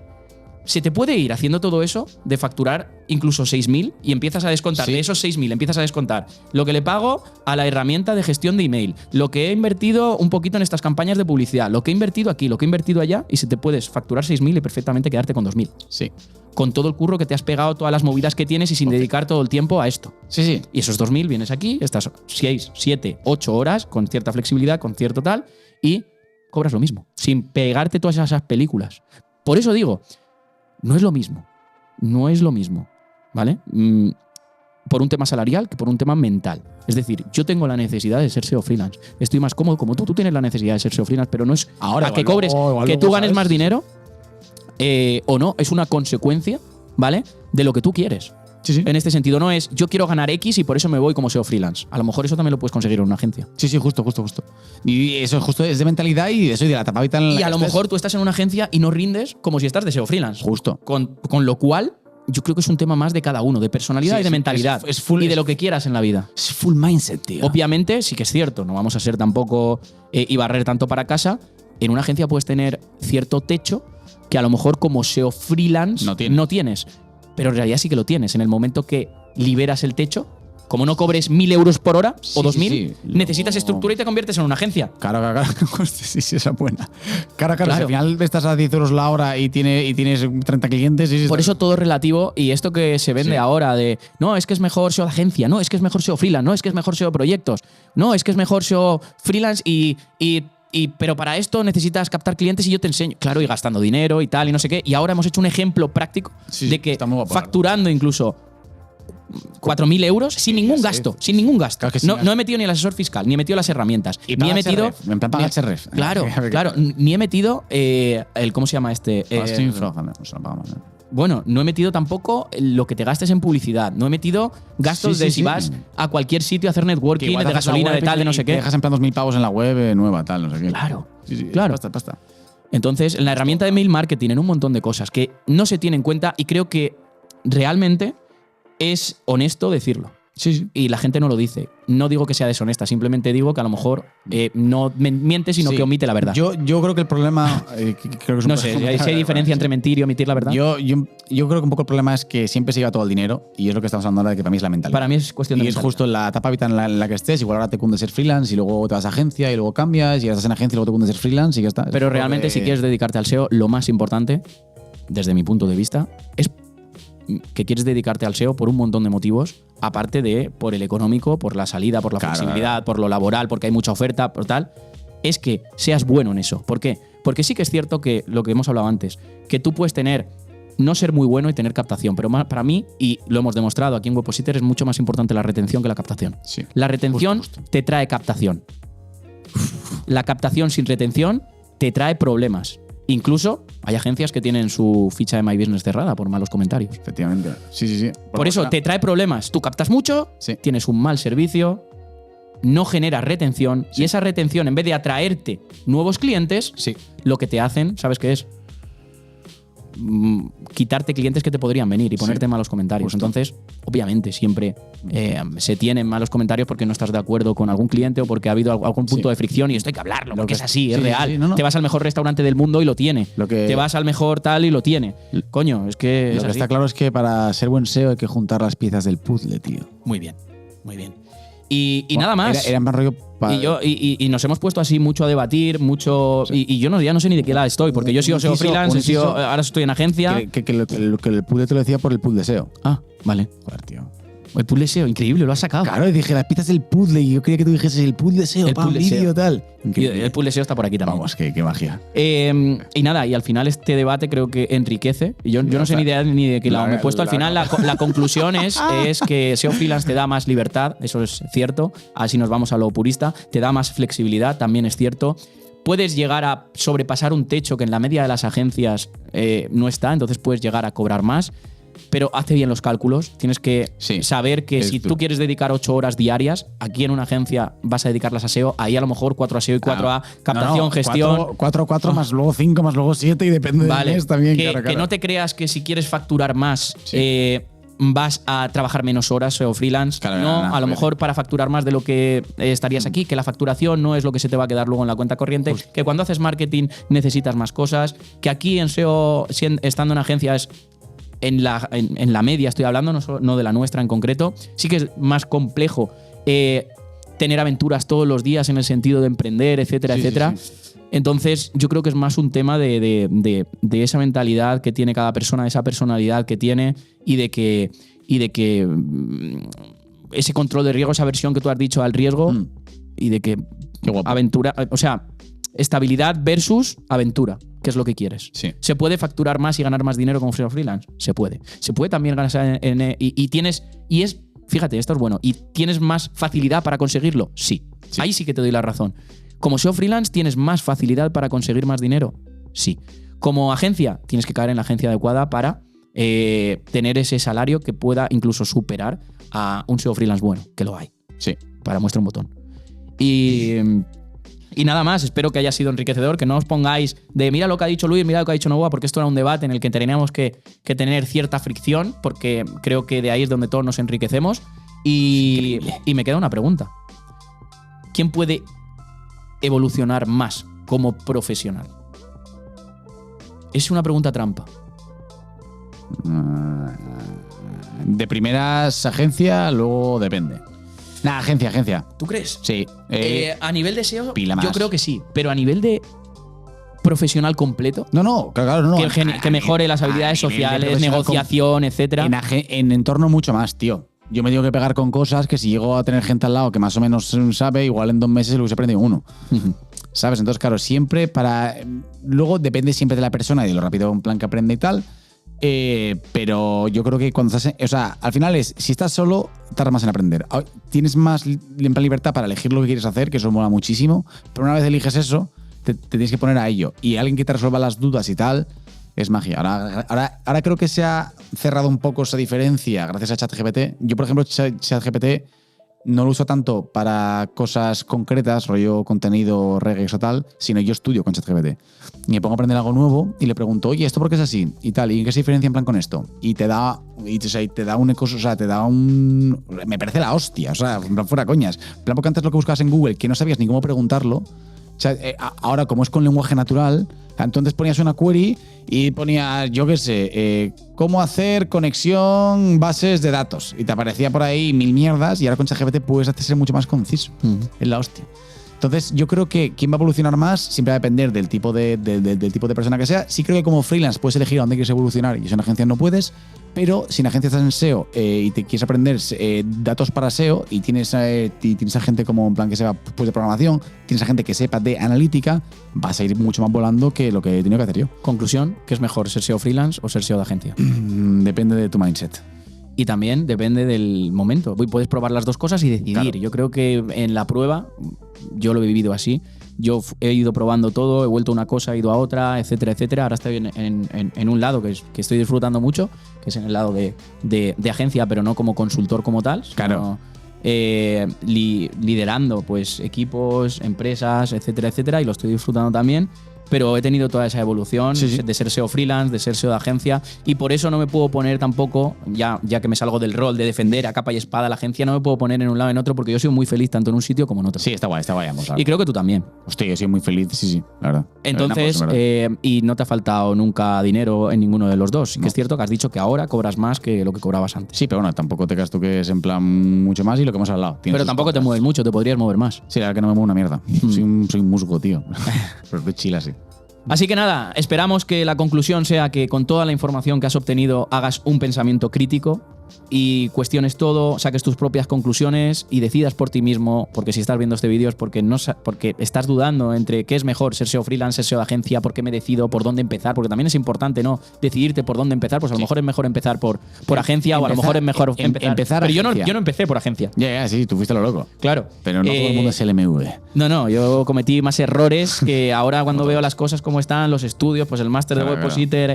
S1: Se te puede ir haciendo todo eso de facturar incluso 6.000 y empiezas a descontar.
S2: Sí.
S1: De esos 6.000 empiezas a descontar lo que le pago a la herramienta de gestión de email, lo que he invertido un poquito en estas campañas de publicidad, lo que he invertido aquí, lo que he invertido allá, y se te puedes facturar 6.000 y perfectamente quedarte con 2.000.
S2: Sí.
S1: Con todo el curro que te has pegado, todas las movidas que tienes y sin dedicar todo el tiempo a esto.
S2: Sí, sí.
S1: Y esos 2.000 vienes aquí, estás 6, 7, 8 horas con cierta flexibilidad, con cierto tal, y cobras lo mismo, sin pegarte todas esas películas. Por eso digo, no es lo mismo. No es lo mismo, ¿vale? Por un tema salarial que por un tema mental. Es decir, yo tengo la necesidad de ser SEO freelance. Estoy más cómodo como tú. Tú tienes la necesidad de ser SEO freelance, pero no es
S2: Ahora,
S1: a que
S2: igual
S1: cobres,
S2: luego- igual
S1: que
S2: luego,
S1: tú ganes
S2: ¿sabes?
S1: más dinero o no. Es una consecuencia, ¿vale? De lo que tú quieres.
S2: Sí, sí.
S1: En este sentido, no es yo quiero ganar X y por eso me voy como SEO freelance. A lo mejor eso también lo puedes conseguir en una agencia.
S2: Sí, sí, justo. Y eso justo es de mentalidad y de eso y de la tapa vital en la
S1: Y
S2: que
S1: a lo
S2: estés.
S1: mejor tú estás en una agencia y no rindes como si estás de SEO freelance.
S2: Justo.
S1: Con lo cual, yo creo que es un tema más de cada uno, de personalidad
S2: Sí,
S1: y de
S2: sí,
S1: mentalidad.
S2: es full-
S1: y de
S2: es-
S1: lo que quieras en la vida.
S2: Es full mindset, tío.
S1: Obviamente, sí que es cierto, no vamos a ser tampoco y barrer tanto para casa. En una agencia puedes tener cierto techo que a lo mejor como SEO freelance
S2: No tienes.
S1: no tienes. Pero en realidad sí que lo tienes. En el momento que liberas el techo, como no cobres 1.000 euros por hora
S2: Sí,
S1: o 2.000,
S2: sí, sí.
S1: necesitas
S2: No.
S1: estructura y te conviertes en una agencia.
S2: Claro. Sí, esa es buena. Claro.
S1: Claro.
S2: Si al final estás a 10 euros la hora y tienes 30 clientes. Sí,
S1: Por eso todo es relativo y esto que se vende
S2: Sí.
S1: ahora de no, es que es mejor SEO de agencia, no, es que es mejor SEO freelance, no, es que es mejor SEO proyectos, no, es que es mejor SEO freelance pero para esto necesitas captar clientes y yo te enseño. Claro, y gastando dinero y tal y no sé qué. Y ahora hemos hecho un ejemplo práctico
S2: Sí,
S1: de que
S2: está muy guapo,
S1: facturando incluso 4.000 euros sin ningún
S2: sí.
S1: gasto, sin ningún gasto.
S2: Claro que sin
S1: no,
S2: gasto.
S1: no he metido ni el asesor fiscal, ni he metido las herramientas,
S2: Y
S1: ni he
S2: paga
S1: metido...
S2: HRF, en plan paga HRF.
S1: Claro, claro, ni he metido el... ¿Cómo se llama este? Bueno, no he metido tampoco lo que te gastes en publicidad. No he metido gastos
S2: Sí,
S1: de
S2: sí,
S1: si
S2: sí.
S1: vas a cualquier sitio a hacer networking, de gasolina, de tal, de no sé
S2: Te
S1: qué.
S2: dejas en plan 2.000 pavos en la web nueva, tal, no sé qué.
S1: Claro,
S2: Sí,
S1: claro.
S2: Pasta.
S1: Entonces, en la herramienta de mail marketing, en un montón de cosas que no se tienen en cuenta y creo que realmente es honesto decirlo.
S2: Sí.
S1: Y la gente no lo dice. No digo que sea deshonesta, simplemente digo que a lo mejor no miente, sino que omite la verdad.
S2: Yo creo que el problema. Creo que es
S1: no sé, si hay diferencia entre mentir y omitir la verdad.
S2: Yo creo que un poco el problema es que siempre se lleva todo el dinero y es lo que estamos hablando ahora de que para mí es la mentalidad.
S1: Para mí es cuestión de
S2: Y es
S1: mentalidad.
S2: justo en la etapa vital en la que estés. Igual ahora te cunde ser freelance y luego te vas a agencia y luego cambias y ahora estás en agencia y luego te cunde ser freelance y ya está.
S1: Pero realmente, si quieres dedicarte al SEO, lo más importante, desde mi punto de vista, es que quieres dedicarte al SEO por un montón de motivos, aparte de por el económico, por la salida, por la flexibilidad, por lo laboral, porque hay mucha oferta, por tal, es que seas bueno en eso. ¿Por qué? Porque sí que es cierto que lo que hemos hablado antes, que tú puedes no ser muy bueno y tener captación, pero para mí, y lo hemos demostrado aquí en Webpositor, es mucho más importante la retención que la captación.
S2: Sí.
S1: La retención
S2: Justo.
S1: te trae captación. La captación sin retención te trae problemas. Incluso hay agencias que tienen su ficha de My Business cerrada por malos comentarios.
S2: Efectivamente. Sí.
S1: Por eso te trae problemas. Tú captas mucho,
S2: Sí.
S1: tienes un mal servicio, no generas retención, y esa retención, en vez de atraerte nuevos clientes,
S2: Sí.
S1: lo que te hacen, ¿sabes qué es? Quitarte clientes que te podrían venir y ponerte malos comentarios.
S2: Justo.
S1: Entonces, obviamente, siempre se tienen malos comentarios porque no estás de acuerdo con algún cliente o porque ha habido algún punto de fricción y esto hay que hablarlo, porque es así, es real.
S2: Sí, no.
S1: Te vas al mejor restaurante del mundo y lo tiene. Te vas al mejor tal y lo tiene. Coño, es que
S2: Lo
S1: es
S2: que
S1: así.
S2: está claro es que para ser buen SEO hay que juntar las piezas del puzzle, tío.
S1: Muy bien, muy bien. Y nada más.
S2: Era más rollo para.
S1: Y nos hemos puesto así mucho a debatir, mucho. Y yo ya no sé ni de qué lado estoy, porque yo sigo SEO freelance, ahora estoy en agencia.
S2: Que el puzzle te lo decía por el puzzle de SEO.
S1: Ah, vale.
S2: Joder, tío.
S1: El puzzle SEO, increíble, lo has sacado.
S2: Claro, dije las piezas del puzzle y yo quería que tú dijeses el puzzle SEO,
S1: El
S2: para un
S1: puzzle
S2: vídeo
S1: SEO.
S2: tal.
S1: Y
S2: Increíble.
S1: el puzzle SEO está por aquí también.
S2: Vamos, qué magia.
S1: Y nada, y al final este debate creo que enriquece. Y yo no sé ni de qué lado me he puesto. Al final la conclusión es que SEO freelance te da más libertad, eso es cierto. Así nos vamos a lo purista. Te da más flexibilidad, también es cierto. Puedes llegar a sobrepasar un techo que en la media de las agencias no está, entonces puedes llegar a cobrar más. Pero hazte bien los cálculos. Tienes que saber que si tú quieres dedicar 8 horas diarias, aquí en una agencia vas a dedicarlas a SEO, ahí a lo mejor 4 a SEO y 4 a captación, gestión.
S2: 4 más luego 5 más luego 7 y depende del mes también.
S1: Que no te creas que si quieres facturar más vas a trabajar menos horas o freelance. A lo mejor para facturar más de lo que estarías aquí, que la facturación no es lo que se te va a quedar luego en la cuenta corriente, que cuando haces marketing necesitas más cosas, que aquí en SEO, estando en agencias, en la media estoy hablando, no de la nuestra en concreto, sí que es más complejo tener aventuras todos los días en el sentido de emprender, etcétera, etcétera. Entonces yo creo que es más un tema de esa mentalidad que tiene cada persona, de esa personalidad que tiene y de que ese control de riesgo, esa versión que tú has dicho al riesgo y de que aventura, o sea, estabilidad versus aventura, que es lo que quieres.
S2: Sí.
S1: ¿Se puede facturar más y ganar más dinero como freelance? Se puede. ¿Se puede también ganar fíjate, esto es bueno, y tienes más facilidad para conseguirlo? Sí. Ahí sí que te doy la razón. Como SEO freelance, ¿tienes más facilidad para conseguir más dinero? Sí. Como agencia, tienes que caer en la agencia adecuada para tener ese salario que pueda incluso superar a un SEO freelance bueno, que lo hay.
S2: Sí.
S1: Para muestra un botón. Y nada más, espero que haya sido enriquecedor, que no os pongáis de mira lo que ha dicho Luis, mira lo que ha dicho Novoa, porque esto era un debate en el que teníamos que tener cierta fricción, porque creo que de ahí es donde todos nos enriquecemos. Y me queda una pregunta. ¿Quién puede evolucionar más como profesional? Es una pregunta trampa.
S2: De primeras agencia, luego depende. Nah, agencia.
S1: ¿Tú crees?
S2: Sí.
S1: A nivel de SEO,
S2: pila más.
S1: yo creo que sí. Pero a nivel de profesional completo,
S2: Claro, no.
S1: que mejore las habilidades sociales, negociación, etcétera.
S2: En entorno mucho más, tío. Yo me tengo que pegar con cosas que si llego a tener gente al lado que más o menos sabe, igual en 2 meses lo hubiese aprendido uno. ¿Sabes? Entonces, claro, siempre luego depende siempre de la persona y de lo rápido en plan que aprende y tal. Pero yo creo que cuando estás... O sea, al final si estás solo, tardas más en aprender. Tienes más libertad para elegir lo que quieres hacer, que eso mola muchísimo. Pero una vez eliges eso, te tienes que poner a ello. Y alguien que te resuelva las dudas y tal, es magia. Ahora creo que se ha cerrado un poco esa diferencia gracias a ChatGPT. Yo, por ejemplo, ChatGPT no lo uso tanto para cosas concretas, rollo contenido, regex o tal, sino yo estudio con ChatGPT. Y me pongo a aprender algo nuevo y le pregunto, oye, ¿esto por qué es así? Y tal, ¿y en qué se diferencia en plan con esto? Y te da un eco, o sea, te da un... Me parece la hostia, o sea, fuera coñas. En plan, porque antes lo que buscabas en Google, que no sabías ni cómo preguntarlo, o sea, ahora como es con lenguaje natural, entonces ponías una query y ponías, yo qué sé, cómo hacer conexión bases de datos. Y te aparecía por ahí 1000 mierdas y ahora con ChatGPT puedes hacerse mucho más conciso. Es la hostia. Entonces, yo creo que quién va a evolucionar más siempre va a depender del tipo de persona que sea. Sí creo que como freelance puedes elegir a dónde quieres evolucionar y si en agencia no puedes, pero si en agencia estás en SEO y te quieres aprender datos para SEO y tienes a gente como en plan que sepa pues, de programación, tienes a gente que sepa de analítica, vas a ir mucho más volando que lo que he tenido que hacer yo.
S1: Conclusión, ¿qué es mejor, ser SEO freelance o ser SEO de agencia?
S2: Depende de tu mindset.
S1: Y también depende del momento. Puedes probar las dos cosas y decidir. Claro. Yo creo que en la prueba, yo lo he vivido así. Yo he ido probando todo, he vuelto a una cosa, he ido a otra, etcétera, etcétera. Ahora estoy en un lado que estoy disfrutando mucho, que es en el lado de agencia, pero no como consultor como tal.
S2: Claro.
S1: Liderando pues equipos, empresas, etcétera, etcétera. Y lo estoy disfrutando también. Pero he tenido toda esa evolución de ser SEO freelance, de ser SEO de agencia, y por eso no me puedo poner tampoco, ya que me salgo del rol de defender a capa y espada la agencia, no me puedo poner en un lado o en otro porque yo soy muy feliz tanto en un sitio como en otro.
S2: Sí, está guay, vamos.
S1: Y creo que tú también.
S2: Hostia, yo soy muy feliz, sí, la verdad.
S1: Entonces, y no te ha faltado nunca dinero en ninguno de los dos. Sí que es cierto que has dicho que ahora cobras más que lo que cobrabas antes.
S2: Sí, pero bueno, tampoco te creas tú que es en plan mucho más y lo que hemos hablado.
S1: Pero tampoco te mueves mucho, te podrías mover más.
S2: Sí, la verdad que no me muevo una mierda. Soy un musgo, tío. Pero estoy chila, sí.
S1: Así que nada, esperamos que la conclusión sea que con toda la información que has obtenido hagas un pensamiento crítico y cuestiones todo, saques tus propias conclusiones y decidas por ti mismo, porque si estás viendo este vídeo es porque estás dudando entre qué es mejor, ser SEO freelance, ser SEO de agencia, por qué me decido, por dónde empezar, porque también es importante, ¿no? Decidirte por dónde empezar, pues a lo mejor es mejor empezar por agencia o a lo mejor es mejor empezar. Pero yo no empecé por agencia.
S2: Ya, sí, tú fuiste lo loco.
S1: Claro.
S2: Pero no todo el mundo es LMV.
S1: No, yo cometí más errores que ahora cuando veo las cosas como están, los estudios, pues el máster de Webpositor,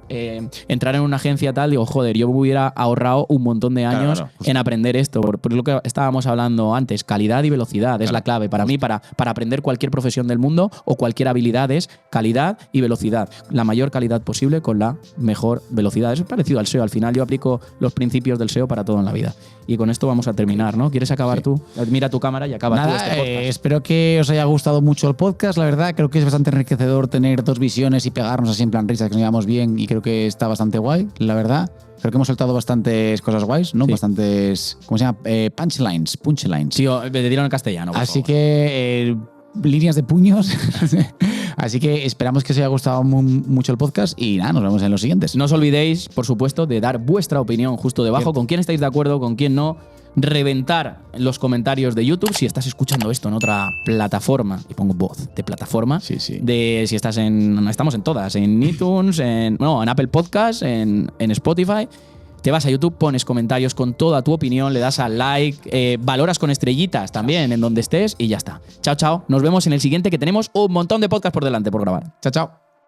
S1: entrar en una agencia tal, digo, joder, yo me hubiera ahorrado un montón de años en aprender esto. Por lo que estábamos hablando antes, calidad y velocidad es la clave para mí, para aprender cualquier profesión del mundo o cualquier habilidad es calidad y velocidad. La mayor calidad posible con la mejor velocidad. Eso es parecido al SEO. Al final yo aplico los principios del SEO para todo en la vida. Y con esto vamos a terminar, ¿no? ¿Quieres acabar tú? Mira tu cámara y acaba tú este podcast.
S2: Espero que os haya gustado mucho el podcast. La verdad, creo que es bastante enriquecedor tener dos visiones y pegarnos así en plan risas, que nos llevamos bien, y creo que está bastante guay, la verdad. Creo que hemos soltado bastantes cosas guays, ¿no? Sí. Bastantes, ¿cómo se llama? Punchlines. Sí,
S1: me dieron en castellano.
S2: Así que líneas de puños. Así que esperamos que os haya gustado mucho el podcast y nada, nos vemos en los siguientes.
S1: No os olvidéis, por supuesto, de dar vuestra opinión justo debajo, con quién estáis de acuerdo, con quién no. Reventar los comentarios de YouTube si estás escuchando esto en otra plataforma, y pongo voz de plataforma,
S2: sí.
S1: De si estás estamos en todas, en iTunes, en Apple Podcasts, en Spotify. Te vas a YouTube, pones comentarios con toda tu opinión, le das al like, valoras con estrellitas también en donde estés y ya está. Chao. Nos vemos en el siguiente, que tenemos un montón de podcasts por delante por grabar.
S2: Chao.